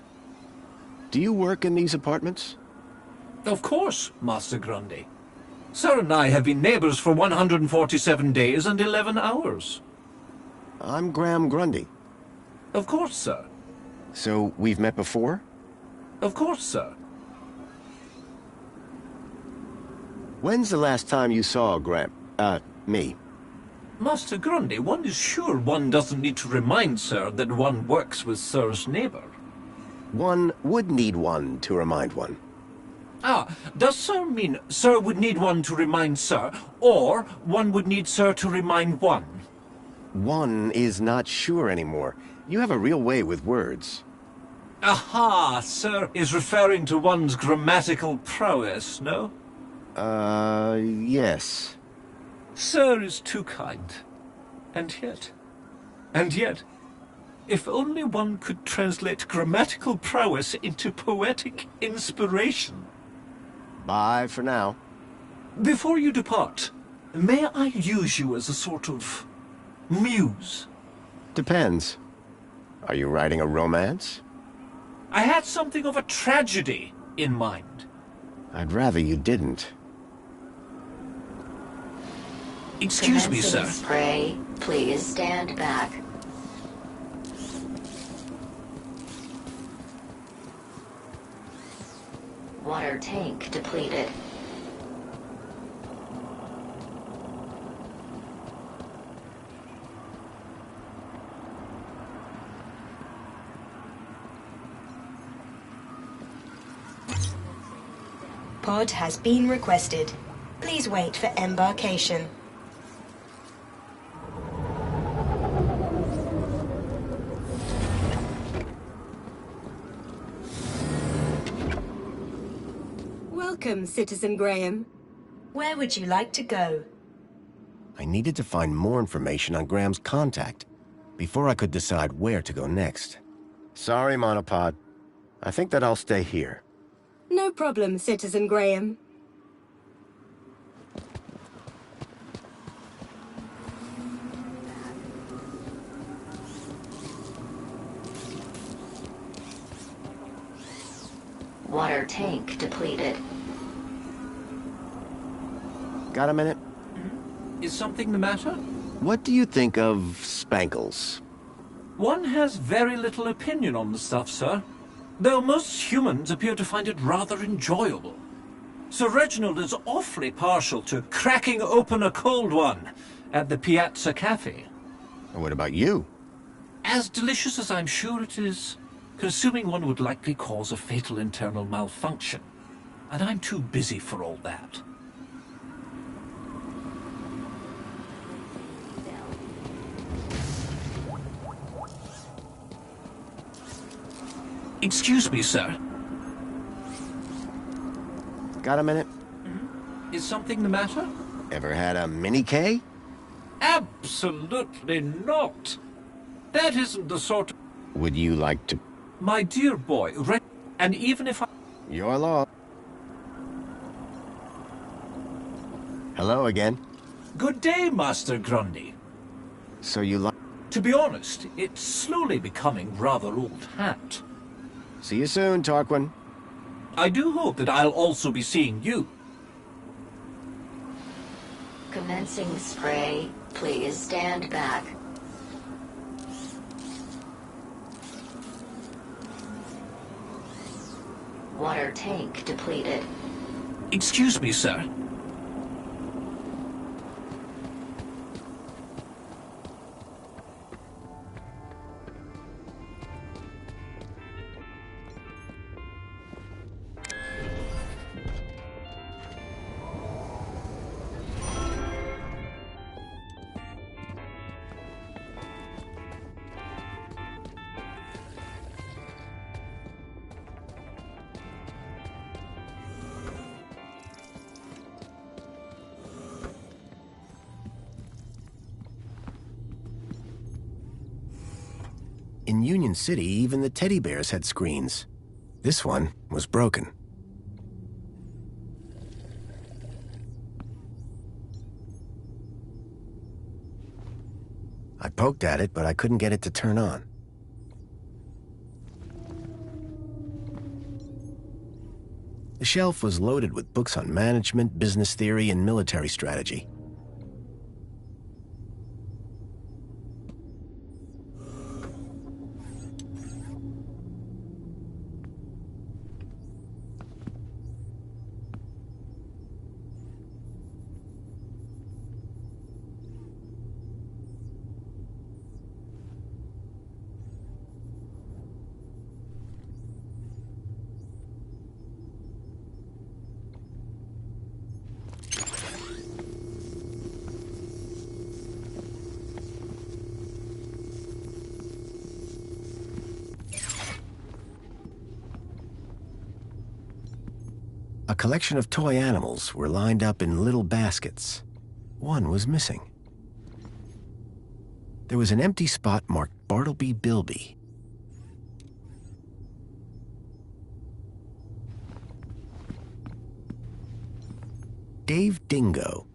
Do you work in these apartments? Of course, Master Grundy. Sir and I have been neighbors for 147 days and 11 hours. I'm Graham Grundy. Of course, sir. So we've met before? Of course, sir. When's the last time you saw me? Master Grundy, one is sure one doesn't need to remind Sir that one works with Sir's neighbor. One would need one to remind one. Ah, does Sir mean Sir would need one to remind Sir, or one would need Sir to remind one? One is not sure anymore. You have a real way with words. Aha, Sir is referring to one's grammatical prowess, no? Yes. Sir is too kind. And yet, if only one could translate grammatical prowess into poetic inspiration. Bye for now. Before you depart, may I use you as a sort of muse? Depends. Are you writing a romance? I had something of a tragedy in mind. I'd rather you didn't. Excuse me, sir. Commencing spray. Please stand back. Water tank depleted. Pod has been requested. Please wait for embarkation. Welcome, Citizen Graham. Where would you like to go? I needed to find more information on Graham's contact before I could decide where to go next. Sorry, Monopod. I think that I'll stay here. No problem, Citizen Graham. Water tank depleted. Got a minute? Is something the matter? What do you think of spankles? One has very little opinion on the stuff, sir. Though most humans appear to find it rather enjoyable. Sir Reginald is awfully partial to cracking open a cold one at the Piazza Cafe. And what about you? As delicious as I'm sure it is, consuming one would likely cause a fatal internal malfunction. And I'm too busy for all that. Excuse me, sir. Got a minute? Is something the matter? Ever had a mini-K? Absolutely not. That isn't the sort of... Would you like to... My dear boy, and even if I... Your law. Hello again. Good day, Master Grundy. So you like... To be honest, it's slowly becoming rather old hat. See you soon, Tarquin. I do hope that I'll also be seeing you. Commencing spray. Please stand back. Water tank depleted. Excuse me, sir. In Union City, even the teddy bears had screens. This one was broken. I poked at it, but I couldn't get it to turn on. The shelf was loaded with books on management, business theory, and military strategy. collection of toy animals were lined up in little baskets. One was missing. There was an empty spot marked Bartleby Bilby. Dave Dingo.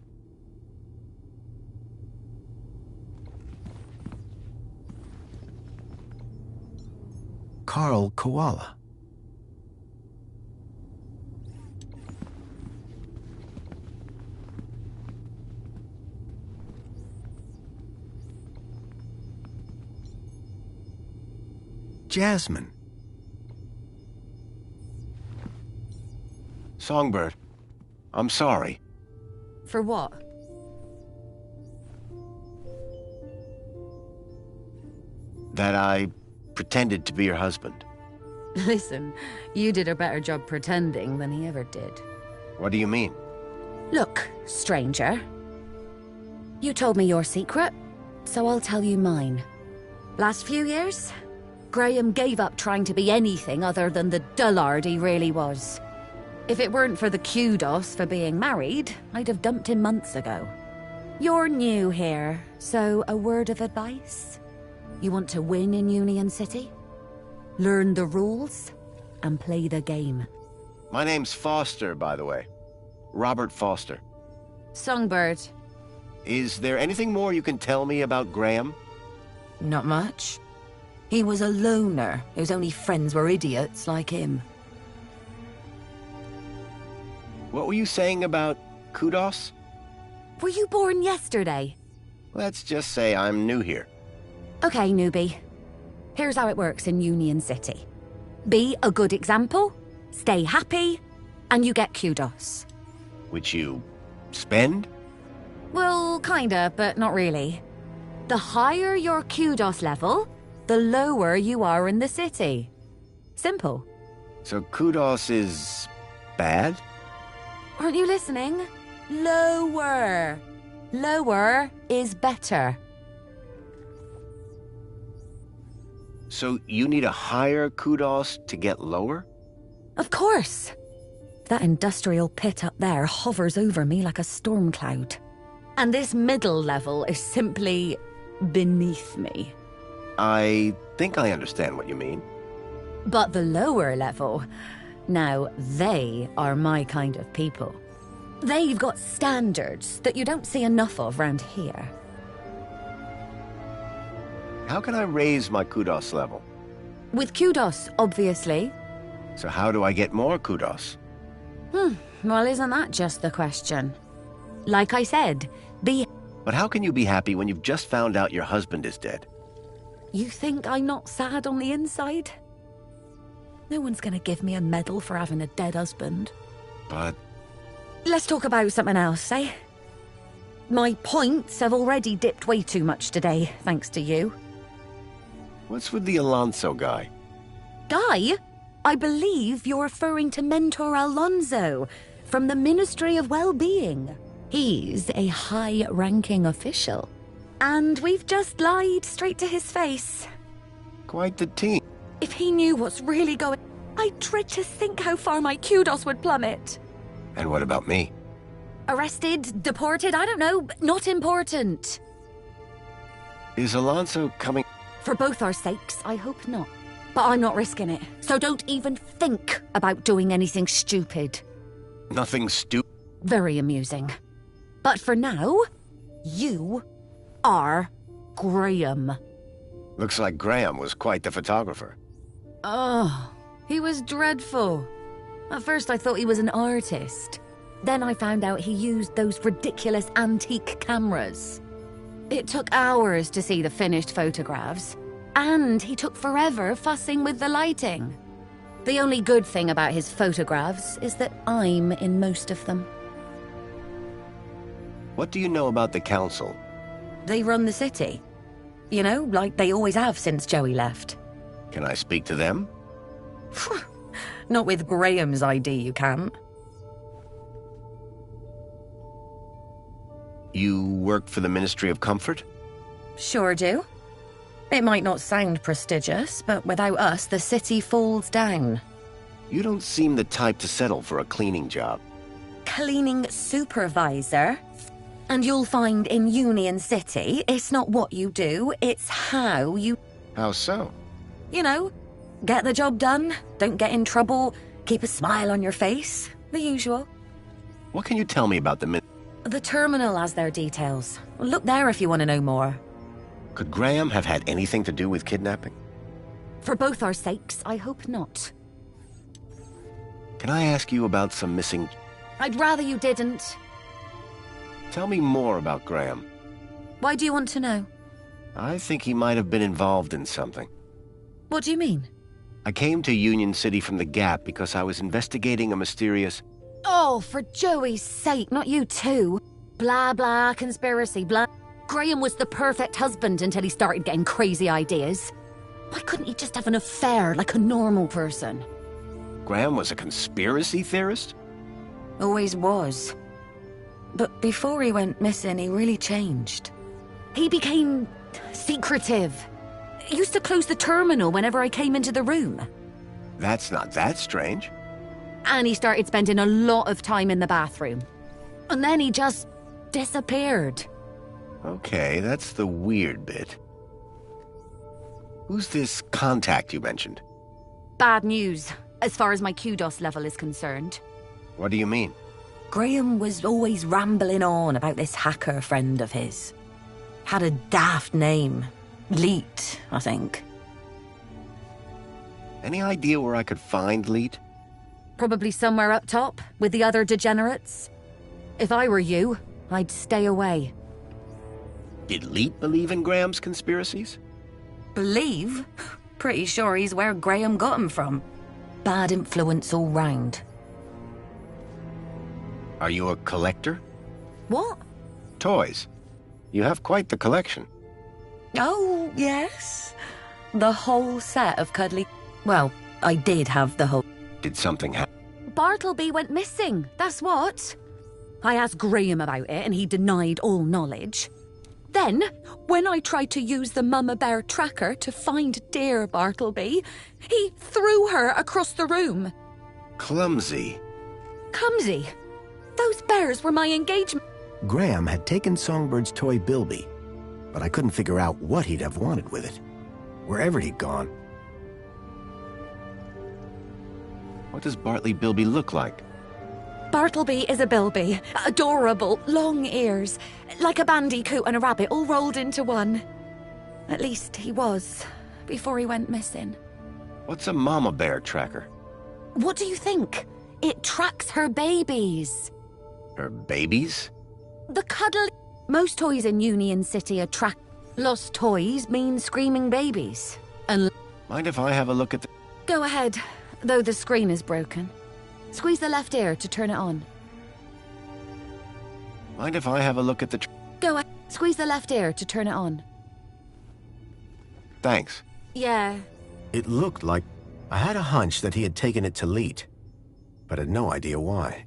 Carl Koala. Jasmine. Songbird, I'm sorry. For what? That I pretended to be your husband. Listen, you did a better job pretending than he ever did. What do you mean? Look, stranger. You told me your secret, so I'll tell you mine. Last few years, Graham gave up trying to be anything other than the dullard he really was. If it weren't for the kudos for being married, I'd have dumped him months ago. You're new here, so a word of advice? You want to win in Union City? Learn the rules and play the game. My name's Foster, by the way. Robert Foster. Songbird. Is there anything more you can tell me about Graham? Not much. He was a loner whose only friends were idiots like him. What were you saying about kudos? Were you born yesterday? Let's just say I'm new here. Okay, newbie. Here's how it works in Union City. Be a good example, stay happy, and you get kudos. Which you spend? Well, kinda, but not really. The higher your kudos level, the lower you are in the city. Simple. So kudos is bad? Aren't you listening? Lower. Lower is better. So you need a higher kudos to get lower? Of course. That industrial pit up there hovers over me like a storm cloud. And this middle level is simply beneath me. I think I understand what you mean. But the lower level, now they are my kind of people. They've got standards that you don't see enough of round here. How can I raise my kudos level? With kudos, obviously. So how do I get more kudos? Well, isn't that just the question? Like I said, be... But how can you be happy when you've just found out your husband is dead? You think I'm not sad on the inside? No one's gonna give me a medal for having a dead husband. But... Let's talk about something else, eh? My points have already dipped way too much today, thanks to you. What's with the Alonso guy? Guy? I believe you're referring to Mentor Alonso from the Ministry of Well-Being. He's a high-ranking official. And we've just lied straight to his face. Quite the team. If he knew what's really going... I dread to think how far my kudos would plummet. And what about me? Arrested, deported, I don't know, not important. Is Alonso coming? For both our sakes, I hope not. But I'm not risking it, so don't even think about doing anything stupid. Nothing stupid. Very amusing. But for now, you are Graham. Looks like Graham was quite the photographer. Oh, he was dreadful. At first I thought he was an artist. Then I found out he used those ridiculous antique cameras. It took hours to see the finished photographs, and he took forever fussing with the lighting. The only good thing about his photographs is that I'm in most of them. What do you know about the council? They run the city. You know, like they always have since Joey left. Can I speak to them? Not with Graham's ID, you can't. You work for the Ministry of Comfort? Sure do. It might not sound prestigious, but without us, the city falls down. You don't seem the type to settle for a cleaning job. Cleaning supervisor? And you'll find in Union City, it's not what you do, it's how you... How so? You know, get the job done, don't get in trouble, keep a smile on your face, the usual. What can you tell me about The terminal has their details. Look there if you want to know more. Could Graham have had anything to do with kidnapping? For both our sakes, I hope not. Can I ask you about some missing... I'd rather you didn't. Tell me more about Graham. Why do you want to know? I think he might have been involved in something. What do you mean? I came to Union City from the Gap because I was investigating a mysterious... Oh, for Joey's sake, not you too. Blah, blah, conspiracy, blah. Graham was the perfect husband until he started getting crazy ideas. Why couldn't he just have an affair like a normal person? Graham was a conspiracy theorist? Always was. But before he went missing, he really changed. He became secretive. He used to close the terminal whenever I came into the room. That's not that strange. And he started spending a lot of time in the bathroom. And then he just disappeared. Okay, that's the weird bit. Who's this contact you mentioned? Bad news, as far as my kudos level is concerned. What do you mean? Graham was always rambling on about this hacker friend of his. Had a daft name. Leet, I think. Any idea where I could find Leet? Probably somewhere up top, with the other degenerates. If I were you, I'd stay away. Did Leet believe in Graham's conspiracies? Believe? Pretty sure he's where Graham got him from. Bad influence all round. Are you a collector? What? Toys. You have quite the collection. Oh, yes. The whole set of cuddly... Well, I did have the whole... Did something happen? Bartleby went missing, that's what. I asked Graham about it and he denied all knowledge. Then, when I tried to use the Mama Bear tracker to find dear Bartleby, he threw her across the room. Clumsy. Clumsy? Those bears were my engagement. Graham had taken Songbird's toy Bilby, but I couldn't figure out what he'd have wanted with it. Wherever he'd gone. What does Bartley Bilby look like? Bartleby is a Bilby. Adorable, long ears. Like a bandicoot and a rabbit all rolled into one. At least he was, before he went missing. What's a Mama Bear tracker? What do you think? It tracks her babies. Her babies? The cuddly... Most toys in Union City attract... Lost toys mean screaming babies. And... Mind if I have a look at the... Go ahead, though the screen is broken. Squeeze the left ear to turn it on. Mind if I have a look at the... Go ahead. Squeeze the left ear to turn it on. Thanks. Yeah. It looked like... I had a hunch that he had taken it to Leet, but had no idea why.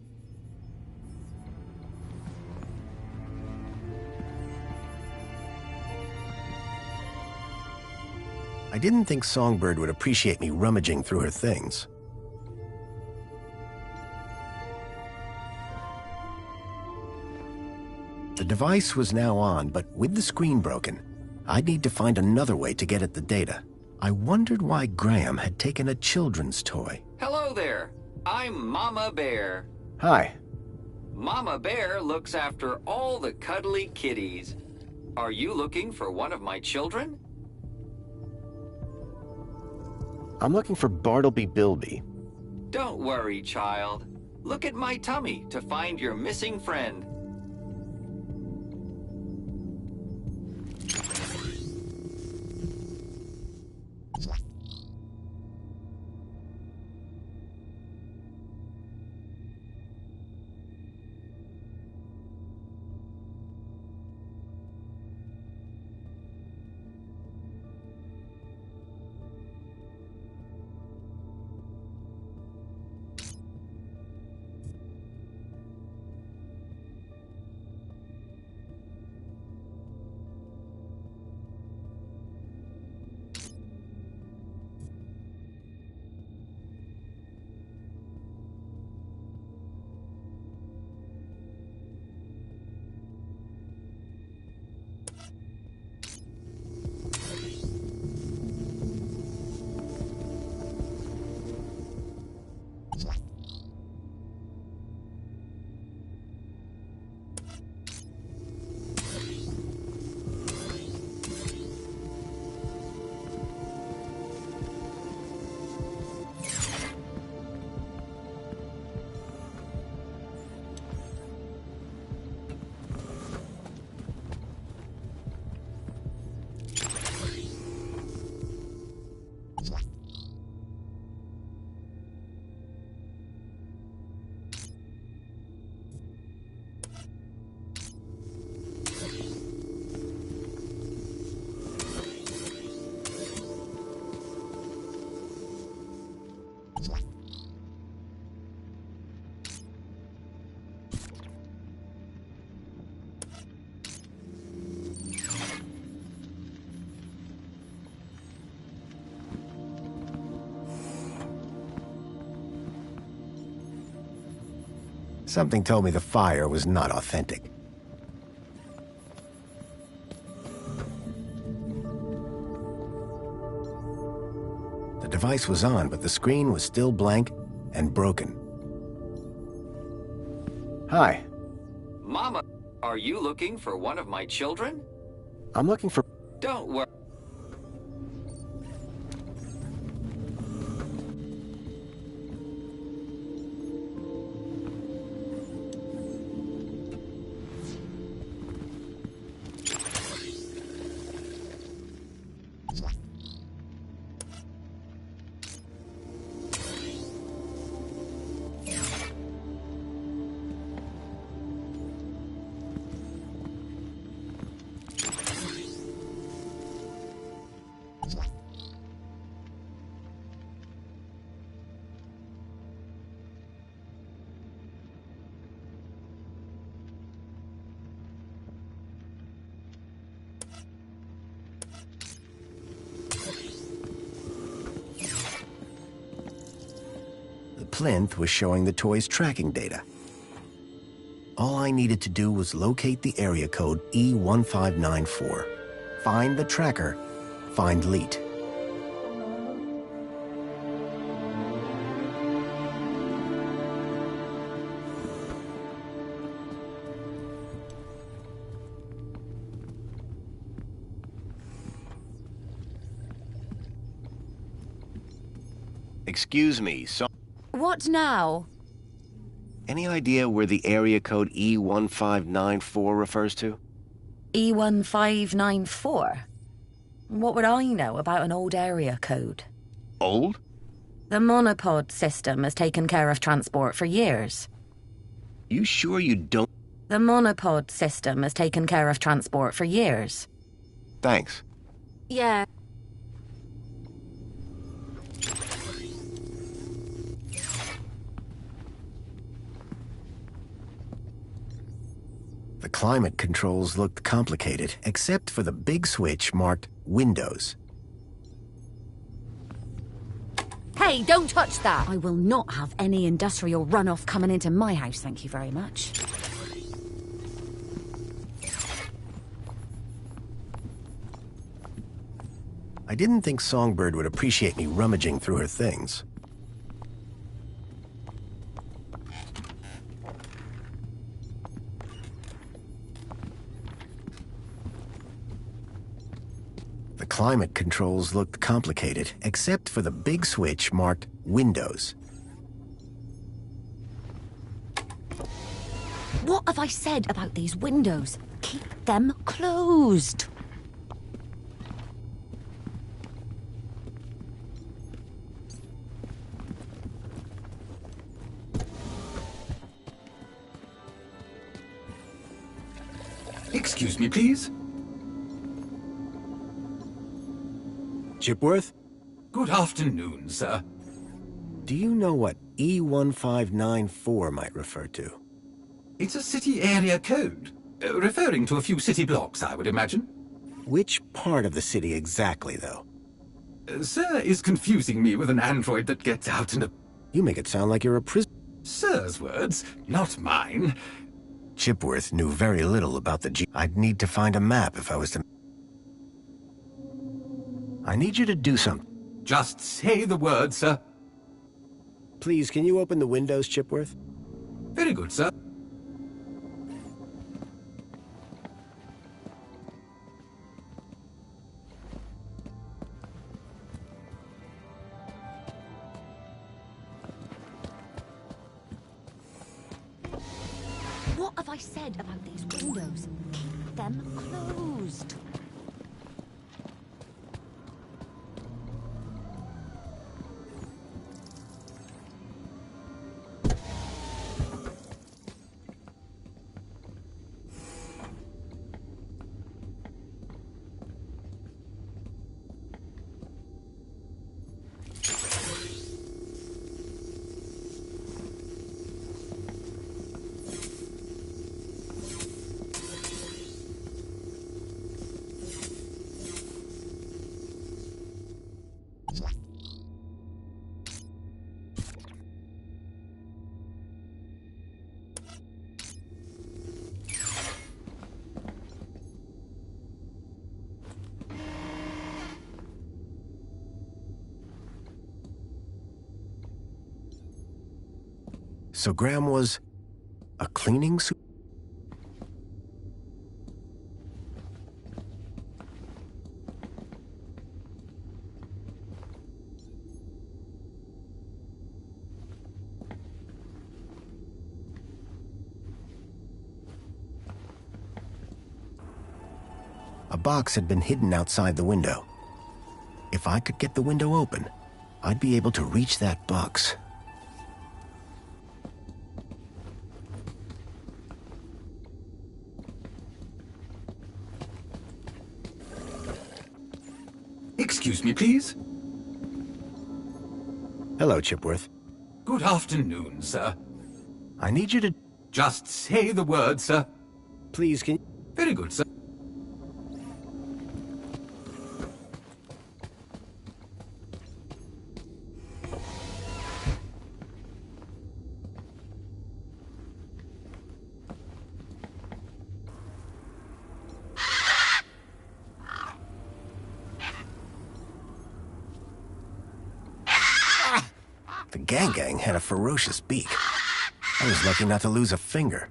I didn't think Songbird would appreciate me rummaging through her things. The device was now on, but with the screen broken, I'd need to find another way to get at the data. I wondered why Graham had taken a children's toy. Hello there. I'm Mama Bear. Hi. Mama Bear looks after all the cuddly kitties. Are you looking for one of my children? I'm looking for Bartleby Bilby. Don't worry, child. Look at my tummy to find your missing friend. Something told me the fire was not authentic. The device was on, but the screen was still blank and broken. Hi. Mama, are you looking for one of my children? I'm looking for... Don't worry. Plinth was showing the toy's tracking data. All I needed to do was locate the area code E1594, find the tracker, find Leet. Excuse me, so... What now? Any idea where the area code E1594 refers to? E1594? What would I know about an old area code? Old? The monopod system has taken care of transport for years. You sure you don't... The monopod system has taken care of transport for years. Thanks. Yeah. The climate controls looked complicated, except for the big switch marked Windows. Hey, don't touch that! I will not have any industrial runoff coming into my house, thank you very much. I didn't think Songbird would appreciate me rummaging through her things. The climate controls looked complicated, except for the big switch marked Windows. What have I said about these windows? Keep them closed. Excuse me, please. Chipworth? Good afternoon, sir. Do you know what E1594 might refer to? It's a city area code, referring to a few city blocks, I would imagine. Which part of the city exactly, though? Sir is confusing me with an android that gets out in a... You make it sound like you're a prisoner. Sir's words, not mine. Chipworth knew very little about the I'd need to find a map if I was to... I need you to do something. Just say the word, sir. Please, can you open the windows, Chipworth? Very good, sir. What have I said about these windows? Keep them closed. So Graham was a cleaning super... A box had been hidden outside the window. If I could get the window open, I'd be able to reach that box. Excuse me, please. Hello, Chipworth. Good afternoon, sir. I need you to... Just say the word, sir. Please, can... Very good, sir. The gang had a ferocious beak. I was lucky not to lose a finger.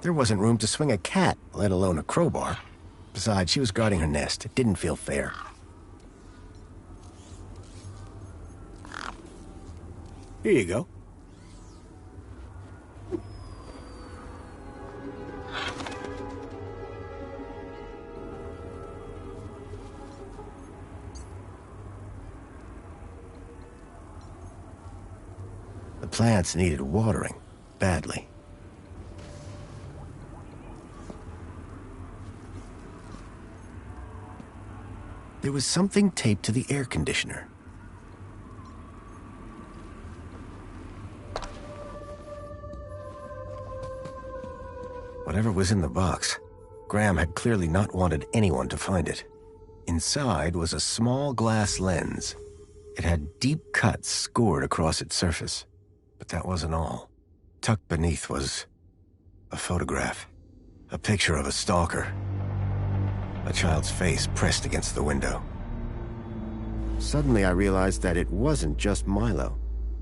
There wasn't room to swing a cat, let alone a crowbar. Besides, she was guarding her nest. It didn't feel fair. Here you go. The plants needed watering, badly. There was something taped to the air conditioner. Whatever was in the box, Graham had clearly not wanted anyone to find it. Inside was a small glass lens. It had deep cuts scored across its surface. But that wasn't all. Tucked beneath was a photograph. A picture of a stalker. A child's face pressed against the window. Suddenly I realized that it wasn't just Milo.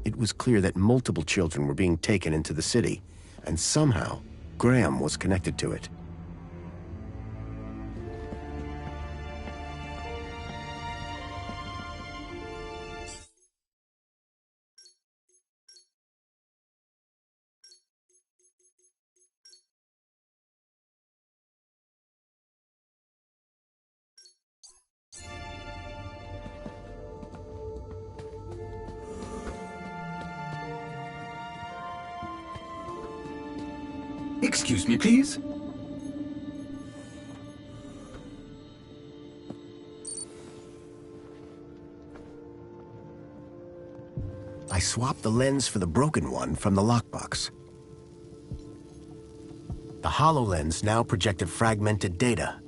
It was clear that multiple children were being taken into the city, and somehow Graham was connected to it. Excuse me, please. I swapped the lens for the broken one from the lockbox. The HoloLens now projected fragmented data.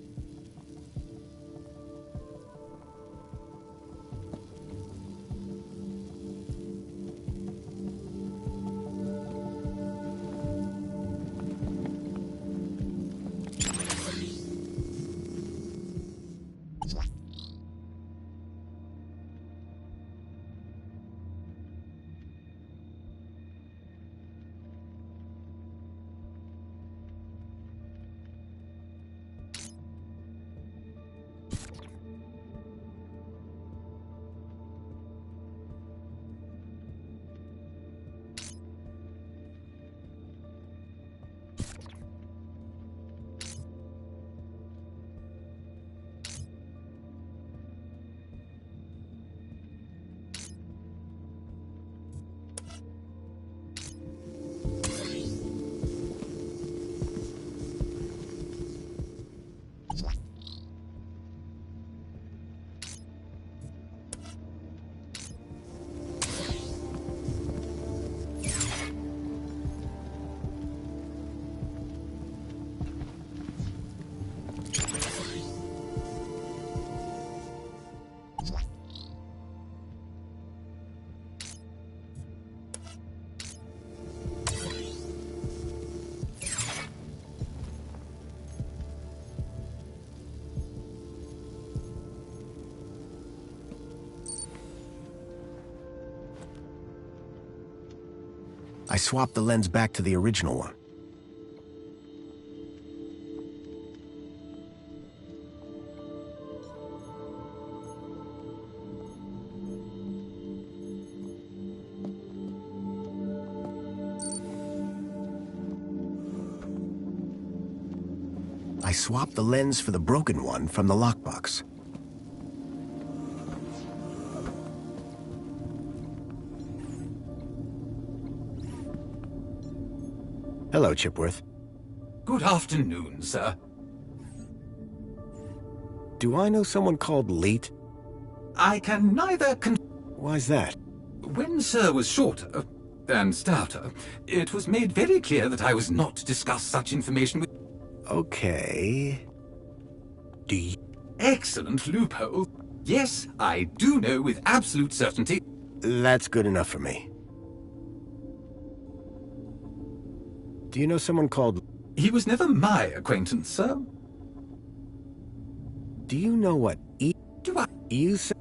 I swapped the lens back to the original one. I swapped the lens for the broken one from the lockbox. Hello, Chipworth. Good afternoon, sir. Do I know someone called Leet? I can neither Why's that? When Sir was shorter and stouter, it was made very clear that I was not to discuss such information with... Okay... Do you... Excellent loophole. Yes, I do know with absolute certainty... That's good enough for me. Do you know someone called... He was never my acquaintance, sir. Do you know what Do I... You said...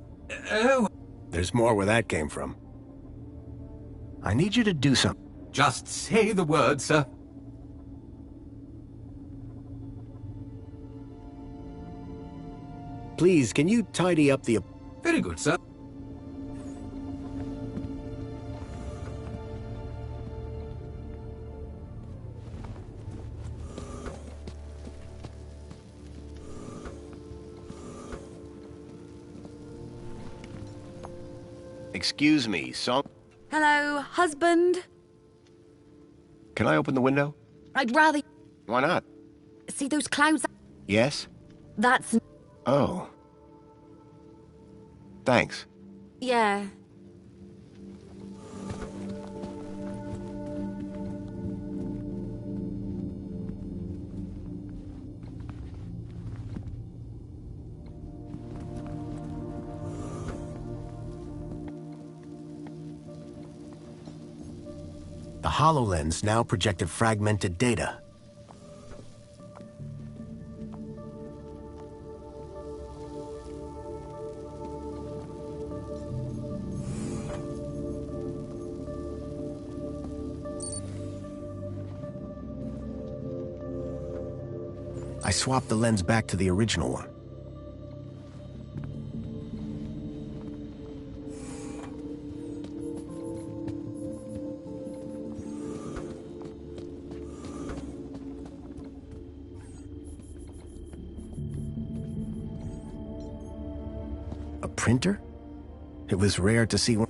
Oh... There's more where that came from. I need you to do something. Just say the word, sir. Please, can you tidy up the... Very good, sir. Excuse me, Song... Hello, husband? Can I open the window? I'd rather... Why not? See those clouds? Yes? That's... Oh. Thanks. Yeah. The HoloLens now projected fragmented data. I swapped the lens back to the original one. A printer? It was rare to see one.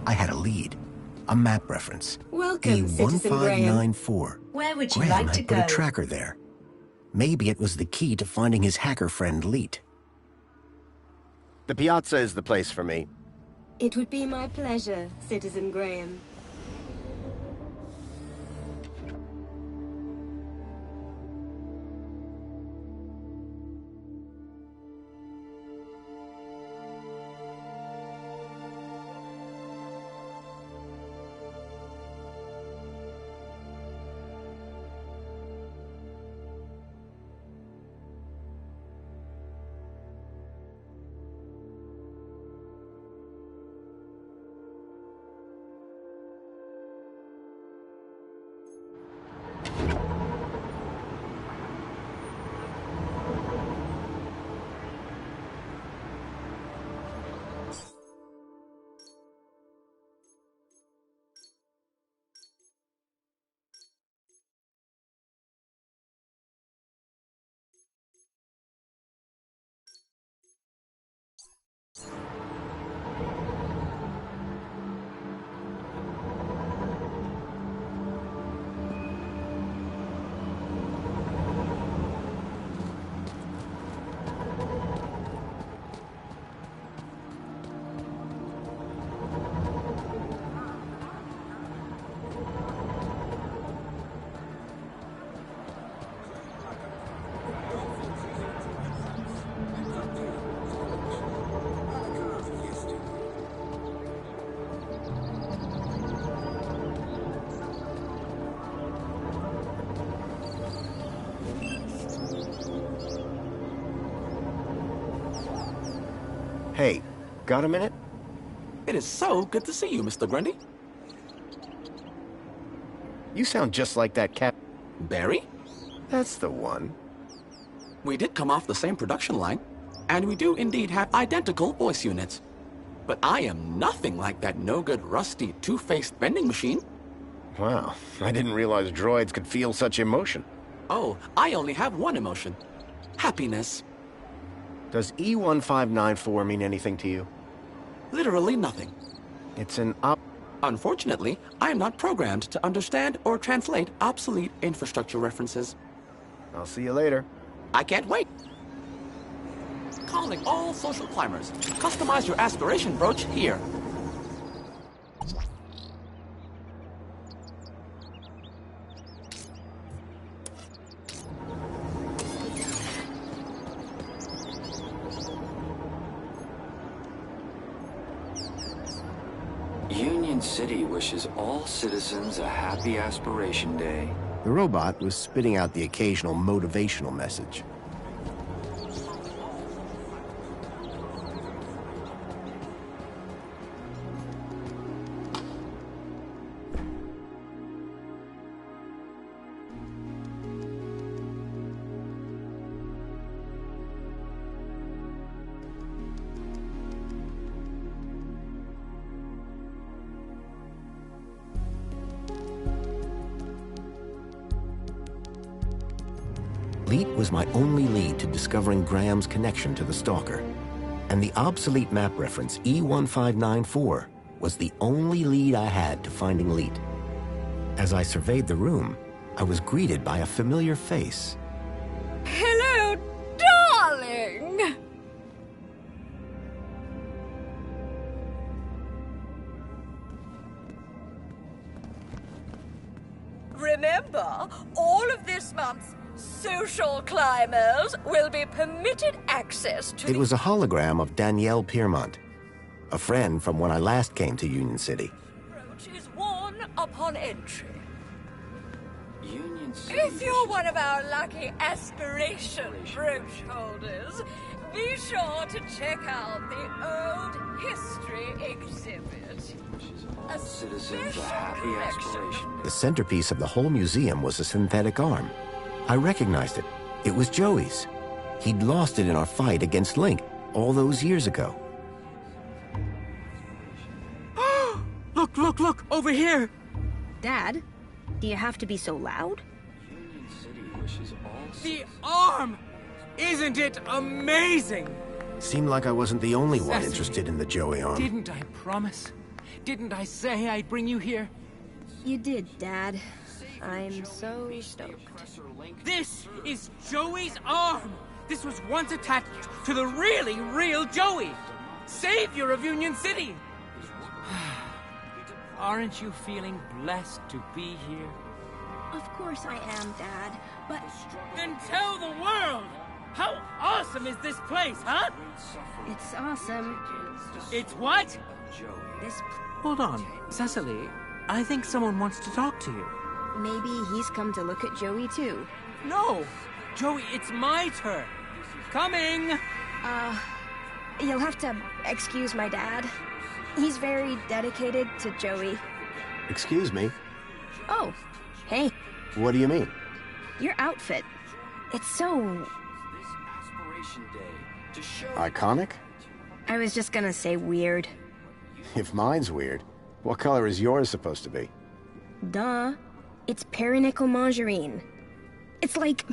I had a lead. A map reference. Welcome, Citizen Graham. A1594. Where would you Graham like to had put go? a tracker there. Maybe it was the key to finding his hacker friend, Leet. The piazza is the place for me. It would be my pleasure, Citizen Graham. Hey, got a minute? It is so good to see you, Mr. Grundy. You sound just like that cat. Barry? That's the one. We did come off the same production line, and we do indeed have identical voice units. But I am nothing like that no-good, rusty, two-faced vending machine. Wow, I didn't realize droids could feel such emotion. Oh, I only have one emotion. Happiness. Does E1594 mean anything to you? Literally nothing. It's an Unfortunately, I am not programmed to understand or translate obsolete infrastructure references. I'll see you later. I can't wait. Calling all social climbers. Customize your aspiration brooch here. Union City wishes all citizens a happy Aspiration Day. The robot was spitting out the occasional motivational message. Leet was my only lead to discovering Graham's connection to the Stalker. And the obsolete map reference E1594 was the only lead I had to finding Leet. As I surveyed the room, I was greeted by a familiar face. Hello, darling! Remember, all of this month's social climbers will be permitted access to It was a hologram of Danielle Piermont, a friend from when I last came to Union City. brooch is worn upon entry. Union City. If you're one of our lucky aspiration brooch holders, be sure to check out the old history exhibit. A Citizens a special happy collection. Aspiration Day. The centerpiece of the whole museum was a synthetic arm. I recognized it. It was Joey's. He'd lost it in our fight against Link all those years ago. Look, look, look! Over here! Dad, do you have to be so loud? Union City wishes all The arm! Isn't it amazing? Seemed like I wasn't the only one Sesame. interested in the Joey arm. Didn't I promise? Didn't I say I'd bring you here? You did, Dad. I'm so stoked. This is Joey's arm! This was once attached to the really real Joey! Savior of Union City! Aren't you feeling blessed to be here? Of course I am, Dad, but... Then tell the world! How awesome is this place, huh? It's awesome. It's what? This... Hold on, Cecily. I think someone wants to talk to you. Maybe he's come to look at Joey, too. No! Joey, it's my turn! Coming! You'll have to excuse my dad. He's very dedicated to Joey. Excuse me? Oh, hey, What do you mean? your outfit. It's so... Aspiration Day to show Iconic? I was just gonna say weird. If mine's weird, what color is yours supposed to be? Duh. It's perinickel margarine. It's like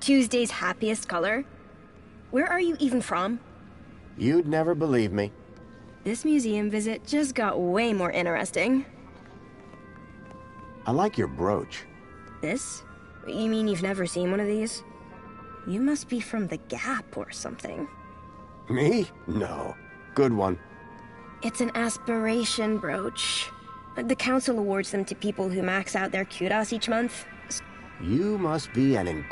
Tuesday's happiest color. Where are you even from? You'd never believe me. This museum visit just got way more interesting. I like your brooch. This? You mean you've never seen one of these? You must be from the Gap or something. Me? No. Good one. It's an aspiration brooch. The council awards them to people who max out their kudos each month. You must be an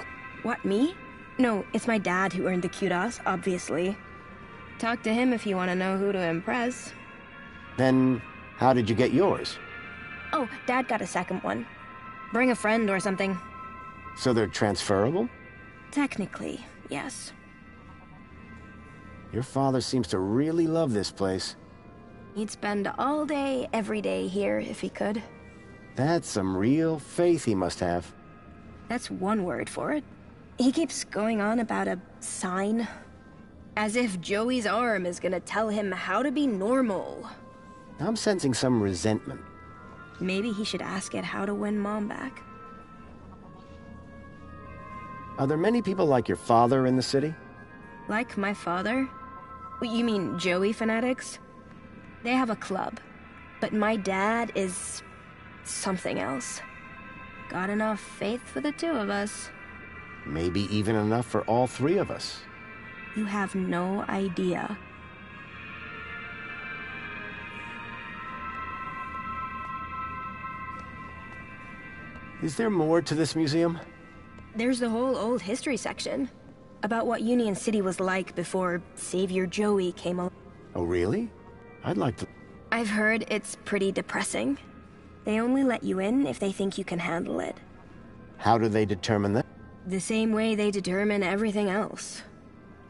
What, me? No, it's my dad who earned the kudos, obviously. Talk to him if you want to know who to impress. Then, how did you get yours? Oh, Dad got a second one. Bring a friend or something. So they're transferable? Technically, yes. Your father seems to really love this place. He'd spend all day, every day here if he could. That's some real faith he must have. That's one word for it. He keeps going on about a sign. As if Joey's arm is gonna tell him how to be normal. I'm sensing some resentment. Maybe he should ask it how to win Mom back. Are there many people like your father in the city? Like my father? You mean Joey fanatics? They have a club. But my dad is something else. Got enough faith for the two of us. Maybe even enough for all three of us. You have no idea. Is there more to this museum? There's the whole old history section. About what Union City was like before Savior Joey came along. Oh, really? I'd like to... I've heard it's pretty depressing. They only let you in if they think you can handle it. How do they determine that? The same way they determine everything else.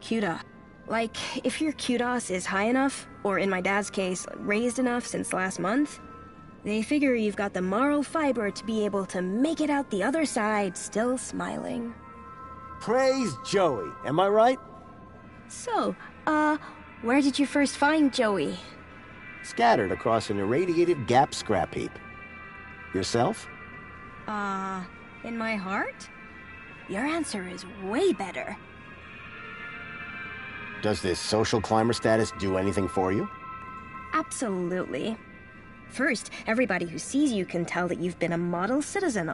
Kudos. Like, if your kudos is high enough, or in my dad's case, raised enough since last month, they figure you've got the moral fiber to be able to make it out the other side still smiling. Praise Joey, am I right? So, where did you first find Joey? Scattered across an irradiated gap scrap heap. Yourself? In my heart? Your answer is way better. Does this social climber status do anything for you? Absolutely. First, everybody who sees you can tell that you've been a model citizen,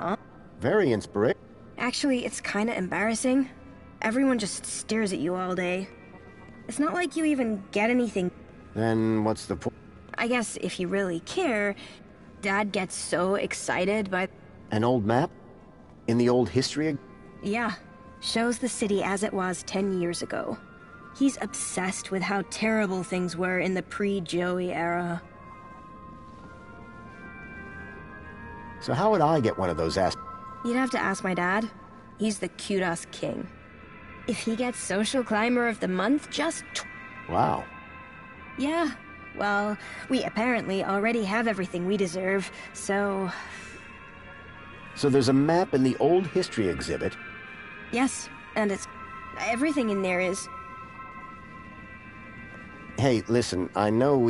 Very inspirational. Actually, it's kinda embarrassing. Everyone just stares at you all day. It's not like you even get anything. Then what's the point? I guess if you really care, Dad gets so excited by... An old map? In the old history? Yeah, shows the city as it was 10 years ago. He's obsessed with how terrible things were in the pre-Joey era. So how would I get one of those You'd have to ask my dad. He's the kudos king. If he gets Social Climber of the Month, just... Wow. Yeah, well, we apparently already have everything we deserve, so... So there's a map in the old history exhibit? Yes, and it's... everything in there is... Hey, listen, I know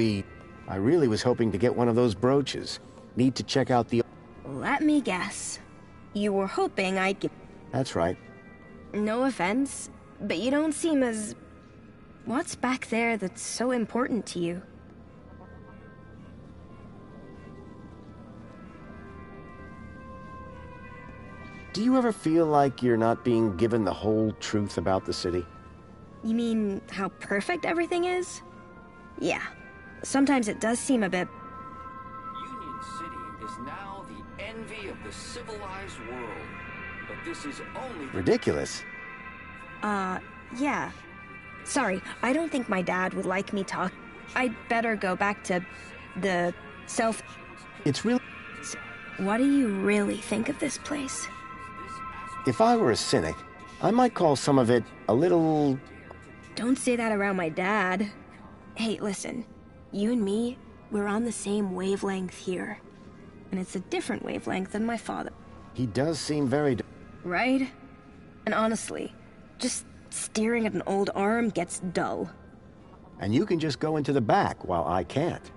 I really was hoping to get one of those brooches. Need to check out the... Let me guess. You were hoping I'd get... That's right. No offense, but you don't seem as... What's back there that's so important to you? Do you ever feel like you're not being given the whole truth about the city? You mean how perfect everything is? Yeah. Sometimes it does seem a bit... Union City is now the envy of the civilized world. But this is only... Ridiculous. Yeah. Sorry, I don't think my dad would like me talk. I'd better go back to the self... It's real... What do you really think of this place? If I were a cynic, I might call some of it a little... Don't say that around my dad. Hey, listen. You and me, we're on the same wavelength here. And it's a different wavelength than my father. He does seem very... Right? And honestly, just staring at an old arm gets dull. And you can just go into the back while I can't.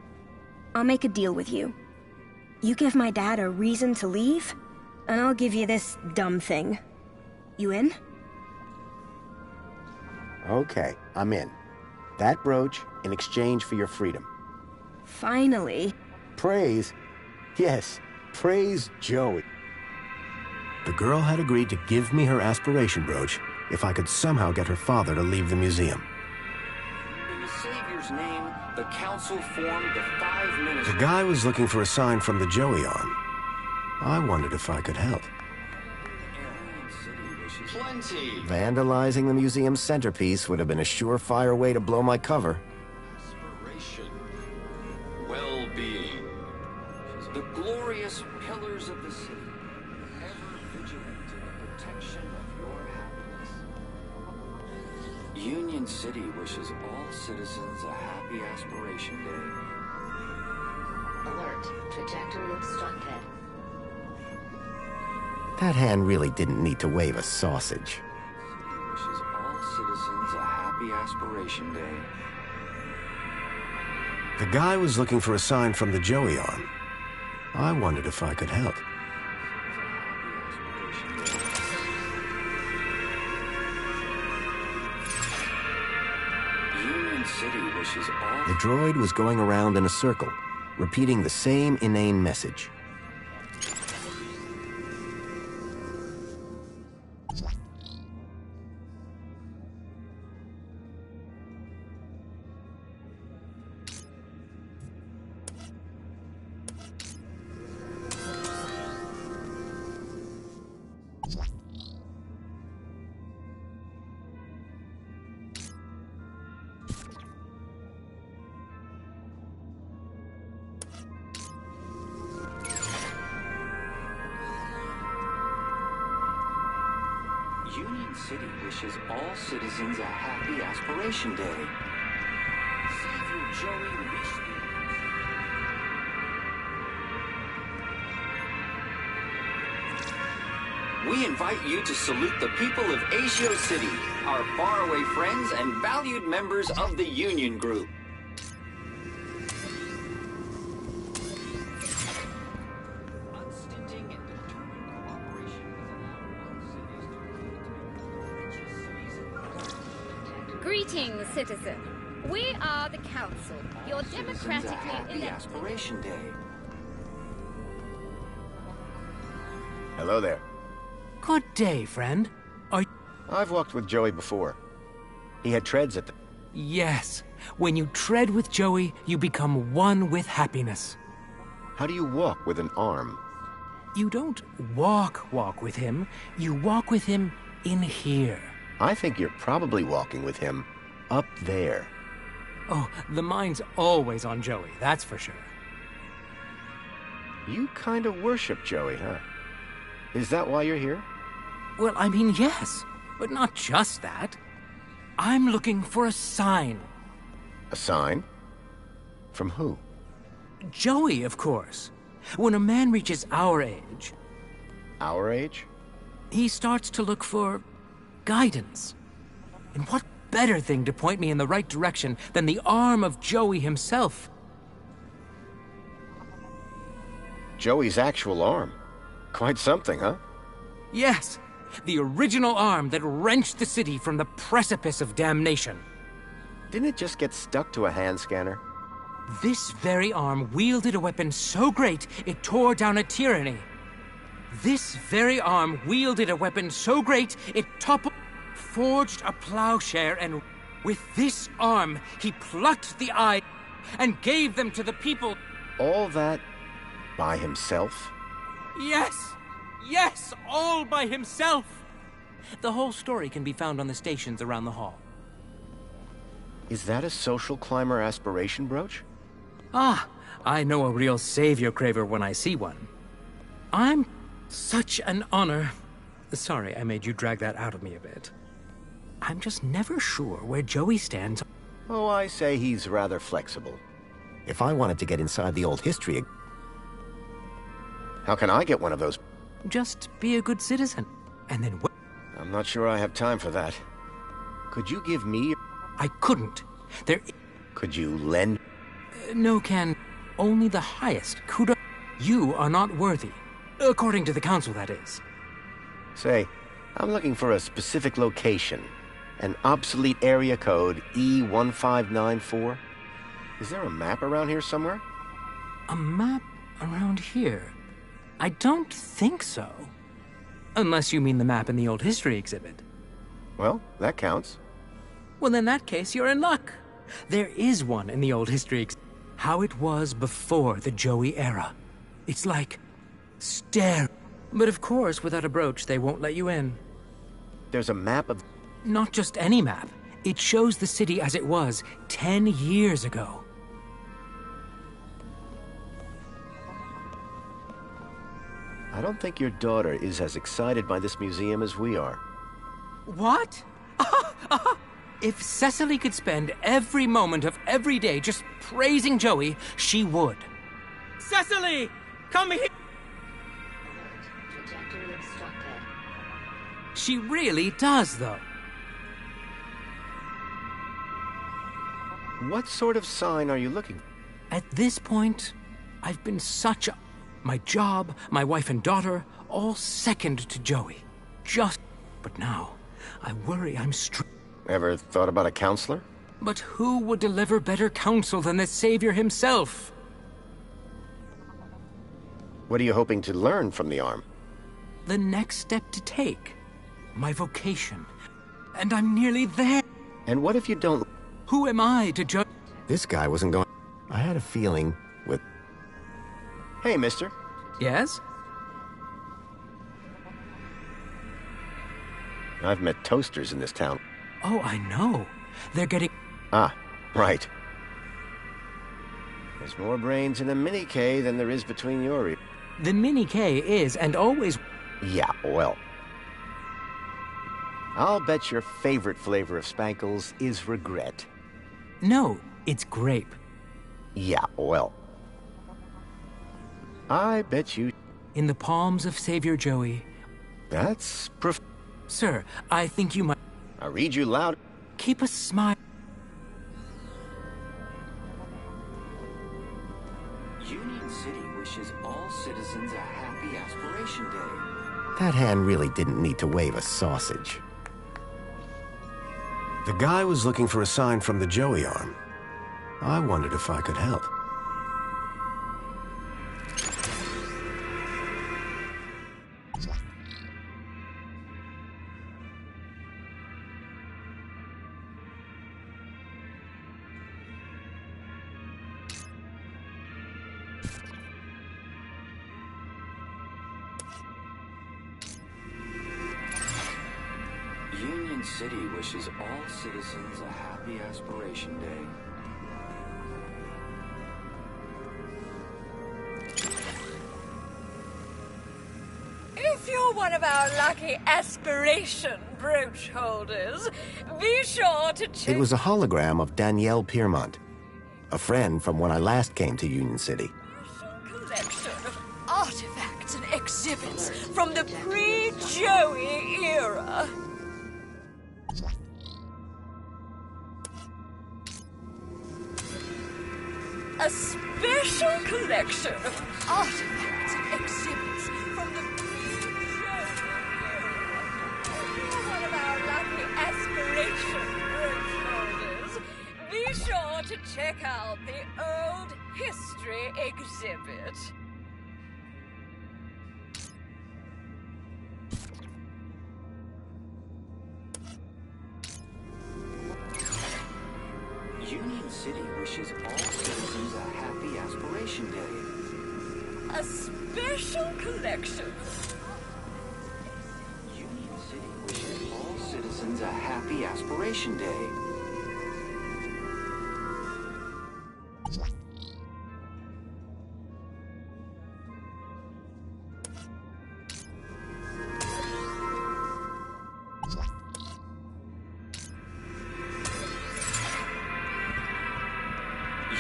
I'll make a deal with you. You give my dad a reason to leave, and I'll give you this dumb thing. You in? Okay, I'm in. That brooch in exchange for your freedom. Finally. Praise? Yes, praise Joey. The girl had agreed to give me her aspiration brooch if I could somehow get her father to leave the museum. In the Savior's name, the council formed the 5 ministries. The guy was looking for a sign from the Joey arm. I wondered if I could help. Plenty. Vandalizing the museum's centerpiece would have been a surefire way to blow my cover. Aspiration. Well-being. The glorious pillars of the city. Ever vigilant in the protection of your happiness. Union Union City wishes all citizens a happy Aspiration Day. Alert. Trajectory obstructed. That hand really didn't need to wave a sausage. Wishes all citizens a happy Aspiration Day. The guy was looking for a sign from the Joey arm. I wondered if I could help. Union City wishes all... The droid was going around in a circle, repeating the same inane message. Union City wishes all citizens a happy Aspiration Day. Savior Joey We invite you to salute the people of Asio City, our faraway friends and valued members of the Union Group. Greetings, citizen. We are the Council, your democratically elected... Aspiration Day. Hello there. Good day, friend. I've walked with Joey before. He had treads at the... Yes. When you tread with Joey, you become one with happiness. How do you walk with an arm? You don't walk with him. You walk with him in here. I think you're probably walking with him up there. Oh, the mind's always on Joey, that's for sure. You kind of worship Joey, huh? Is that why you're here? Well, I mean, yes, but not just that. I'm looking for a sign. A sign? From who? Joey, of course. When a man reaches our age... Our age? He starts to look for guidance. And what better thing to point me in the right direction than the arm of Joey himself? Joey's actual arm. Quite something, huh? Yes, the original arm that wrenched the city from the precipice of damnation. Didn't it just get stuck to a hand scanner? This very arm wielded a weapon so great it tore down a tyranny. This very arm wielded a weapon so great it toppled, forged a plowshare, and with this arm he plucked the eye and gave them to the people. All that by himself? Yes, all by himself. The whole story can be found on the stations around the hall. Is that a social climber aspiration brooch? Ah, I know a real savior craver when I see one. I'm such an honor. Sorry, I made you drag that out of me a bit. I'm just never sure where Joey stands. Oh, I say he's rather flexible. If I wanted to get inside the old history... How can I get one of those? Just be a good citizen, and then... I'm not sure I have time for that. Could you give me... I couldn't. Could you lend... No, Ken. Only the highest. Kuda. You are not worthy. According to the council, that is. Say, I'm looking for a specific location. An obsolete area code E1594. Is there a map around here somewhere? A map around here? I don't think so. Unless you mean the map in the old history exhibit. Well, that counts. Well, in that case, you're in luck. There is one in the old history exhibit. How it was before the Joey era. It's like... stare. But of course, without a brooch, they won't let you in. There's a map of... Not just any map. It shows the city as it was 10 years ago. I don't think your daughter is as excited by this museum as we are. What? If Cecily could spend every moment of every day just praising Joey, she would. Cecily! Come here! Trajectory obstructed. She really does, though. What sort of sign are you looking for? At this point, I've been such a... My job, my wife and daughter, all second to Joey. But now, I worry I'm Ever thought about a counselor? But who would deliver better counsel than the Savior himself? What are you hoping to learn from the arm? The next step to take. My vocation. And I'm nearly there. And what if you don't... Who am I to judge? This guy wasn't going... I had a feeling with... Hey, mister. Yes? I've met toasters in this town. Oh, I know. They're getting... Ah, right. There's more brains in a mini K than there is between your ears. The mini K is, and always... Yeah, well. I'll bet your favorite flavor of Spankles is regret. No, it's grape. Yeah, well. I bet you... In the palms of Savior Joey. That's Sir, I think you might... I read you loud. Keep a smile. Union City wishes all citizens a happy Aspiration Day. That hand really didn't need to wave a sausage. The guy was looking for a sign from the Joey arm. I wondered if I could help. Union City wishes all citizens a happy Aspiration Day. If you're one of our lucky aspiration brooch holders, be sure to check... It was a hologram of Danielle Piermont, a friend from when I last came to Union City. Collection of artifacts and exhibits from the pre-Joey era. A special collection of artifacts and exhibits from the pre-Joey era. If you're one of our lucky aspiration brooch holders, be sure to check out the old history exhibit. Union City wishes all citizens a happy Aspiration Day. A special collection. Union City wishes all citizens a happy Aspiration Day.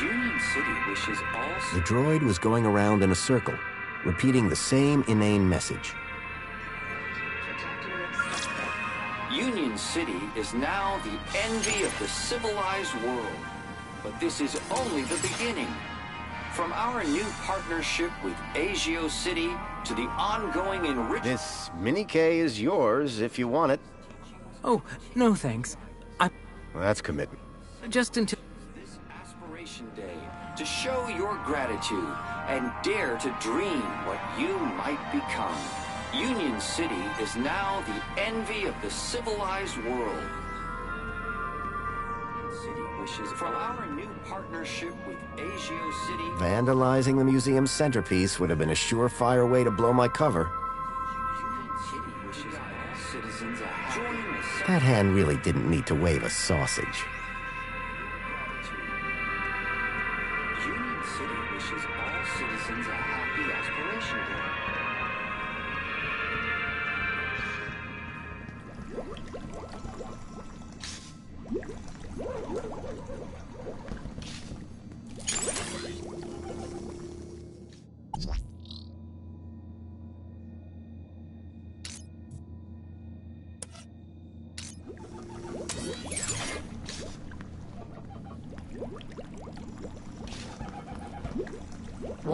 Union City wishes all... The droid was going around in a circle, repeating the same inane message. Union City is now the envy of the civilized world. But this is only the beginning. From our new partnership with Agio City to the ongoing enrichment... This mini K is yours if you want it. Oh, no thanks. Well, that's commitment. Just until... This Aspiration Day to show your gratitude and dare to dream what you might become. Union City is now the envy of the civilized world. Union City wishes from our new partnership with Agio City... Vandalizing the museum's centerpiece would have been a surefire way to blow my cover. Union City wishes all citizens a happy... That hand really didn't need to wave a sausage. Union City wishes all citizens a happy Aspiration Day.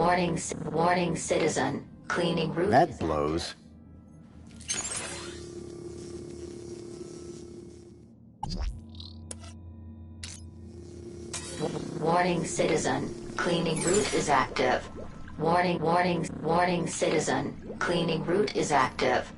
Warning citizen. Cleaning route. That blows. Warning citizen. Cleaning route is active. Warning citizen. Cleaning route is active.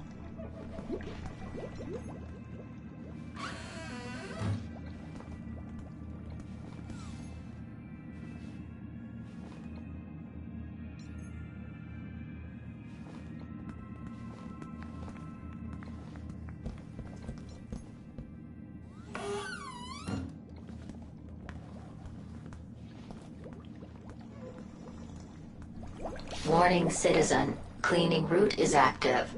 Warning citizen. Cleaning route is active.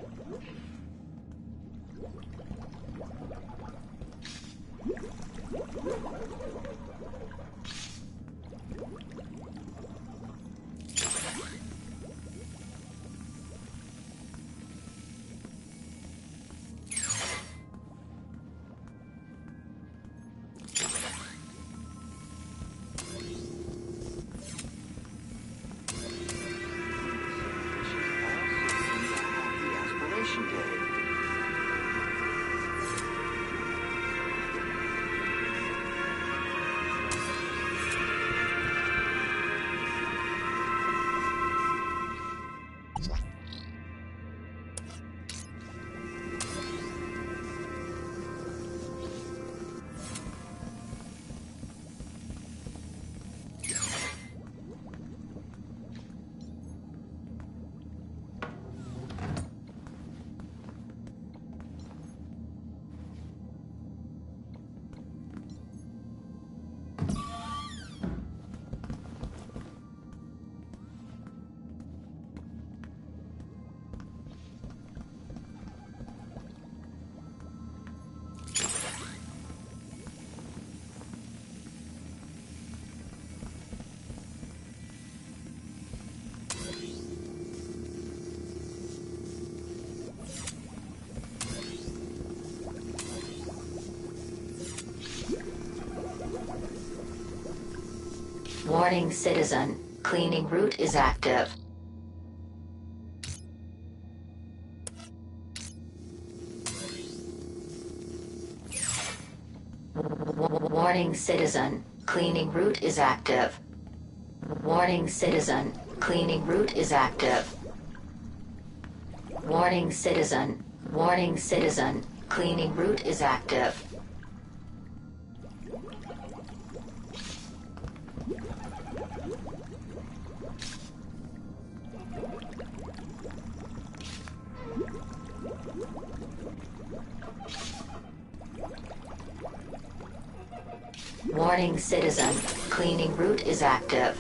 Warning citizen. Cleaning route is active. Warning citizen. Cleaning route is active. Warning citizen. Cleaning route is active. Warning citizen. Warning citizen. Cleaning route is active. Warning citizen. Cleaning route is active.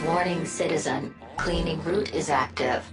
Warning citizen. Cleaning route is active.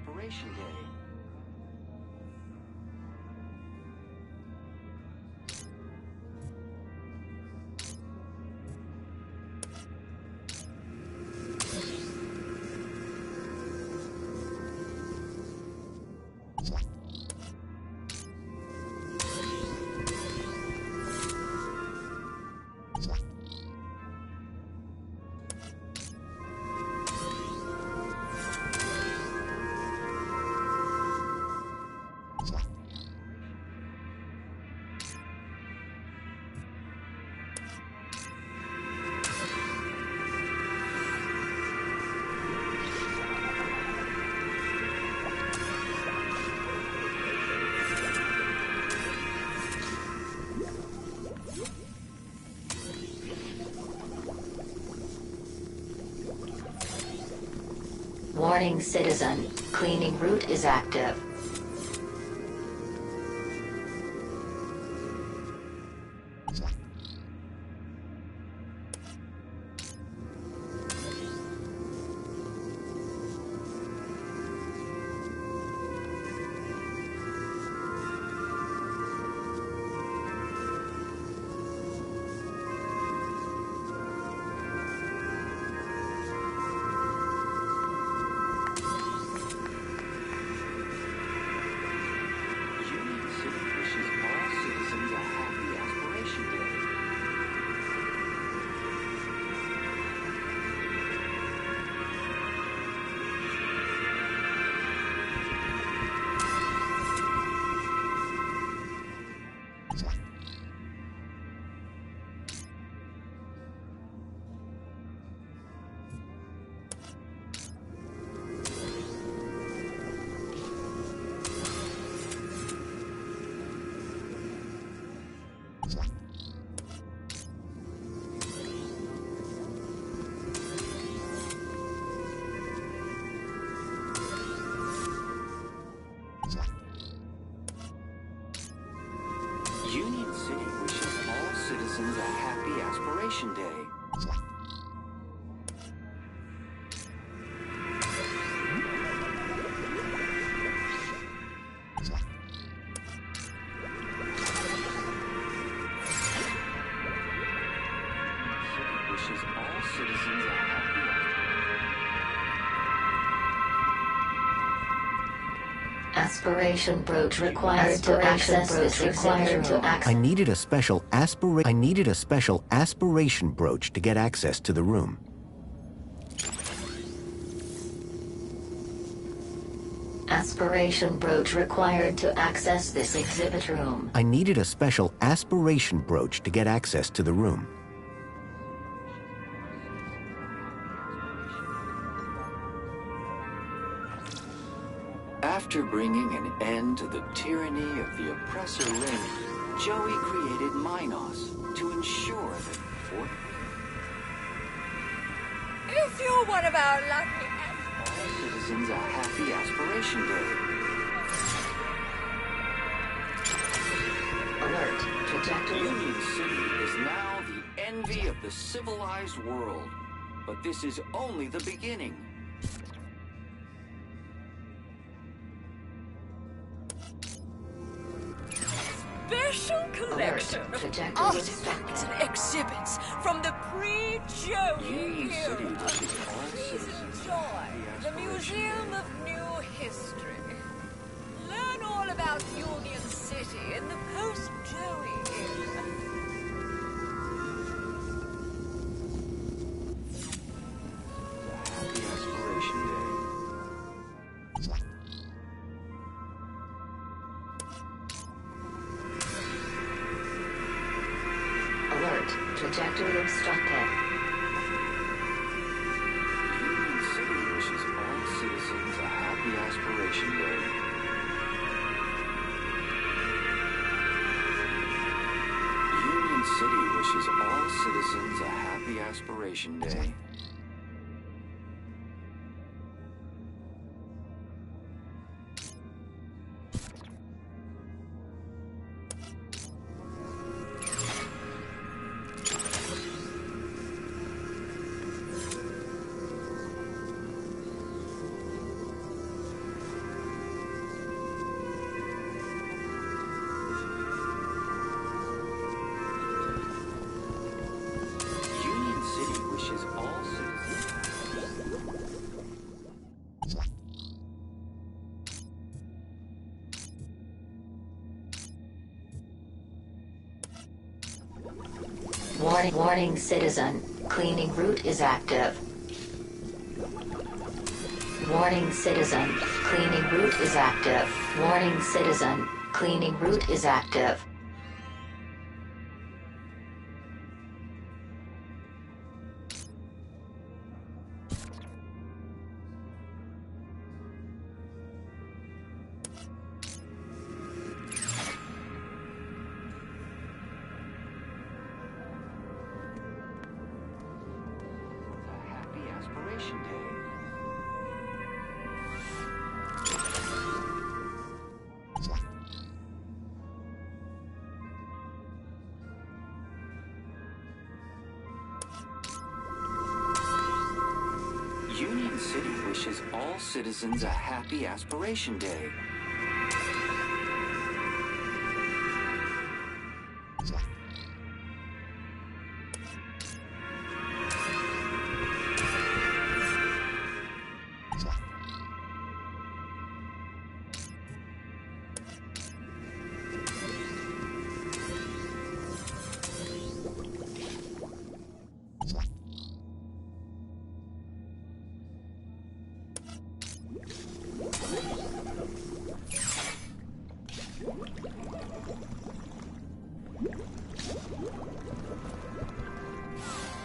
Warning citizen. Cleaning route is active. Aspiration Day. Wishes all citizens a happy Aspiration brooch required to access this exhibit room. I needed a special aspiration brooch to get access to the room. Aspiration brooch required to access this exhibit room. I needed a special aspiration brooch to get access to the room. After bringing an end to the tyranny of the oppressor Lin, Joey created Minos to ensure that If you're one of our lucky all citizens a happy Aspiration Day. Alert. Trajectory. Union City is now the envy of the civilized world, but this is only the beginning. special collection of artifacts and exhibits from the pre-Joey era. Please enjoy the Museum of New History. Learn all about Union City in the post-Joey era. Happy Aspiration Day. Alert. Trajectory obstructed. Union City wishes all citizens a happy Aspiration Day. Union City wishes all citizens a happy Aspiration Day. Union City wishes all citizens. Warning, citizen. Cleaning route is active. Warning, citizen. Cleaning route is active. Warning, citizen. Cleaning route is active. Happy Aspiration Day. Union City wishes all citizens a happy Aspiration Day.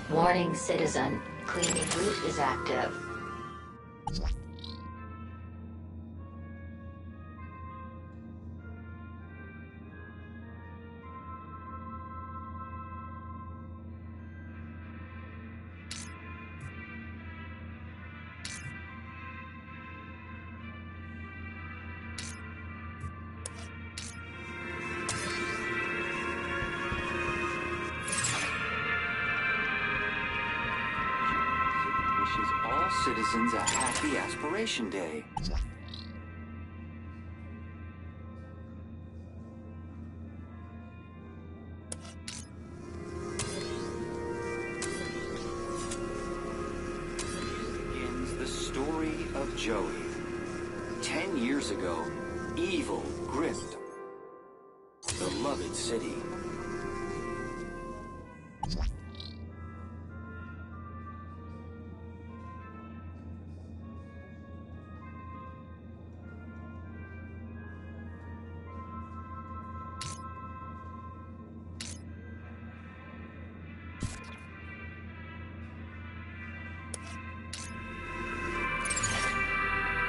Warning, citizen. Cleaning route is active. wishes all citizens a happy Aspiration Day. Begins the story of Joey. 10 years ago, evil gripped the beloved city.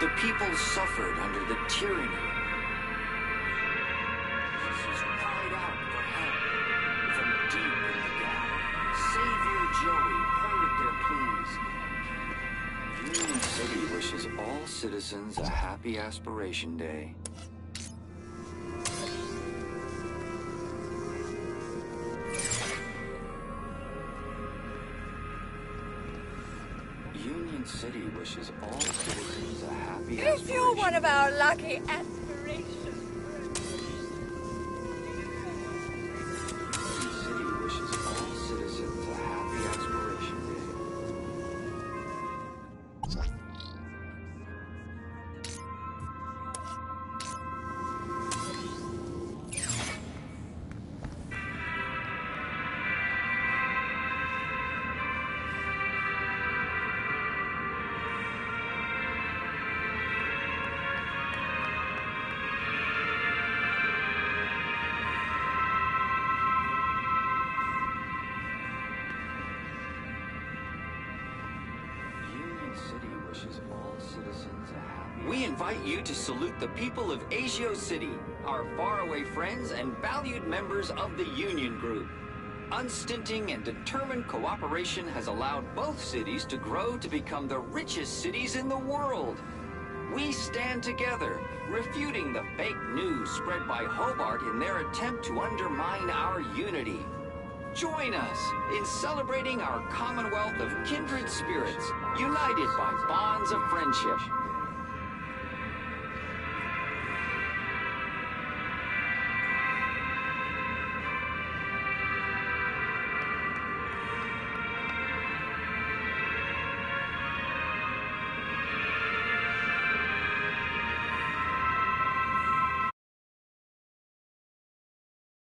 The people suffered under the tyranny. Jesus cried out for help from deep in the gap. Savior Joey heard their pleas. Union City wishes all citizens a happy Aspiration Day. Union City wishes all citizens a happy If Aspiration. you're one of our lucky aspirations. Union City wishes all citizens a happy Aspiration Day. We invite you to salute the people of Asio City, our faraway friends and valued members of the Union Group. Unstinting and determined cooperation has allowed both cities to grow to become the richest cities in the world. We stand together, refuting the fake news spread by Hobart in their attempt to undermine our unity. Join us in celebrating our commonwealth of kindred spirits, united by bonds of friendship.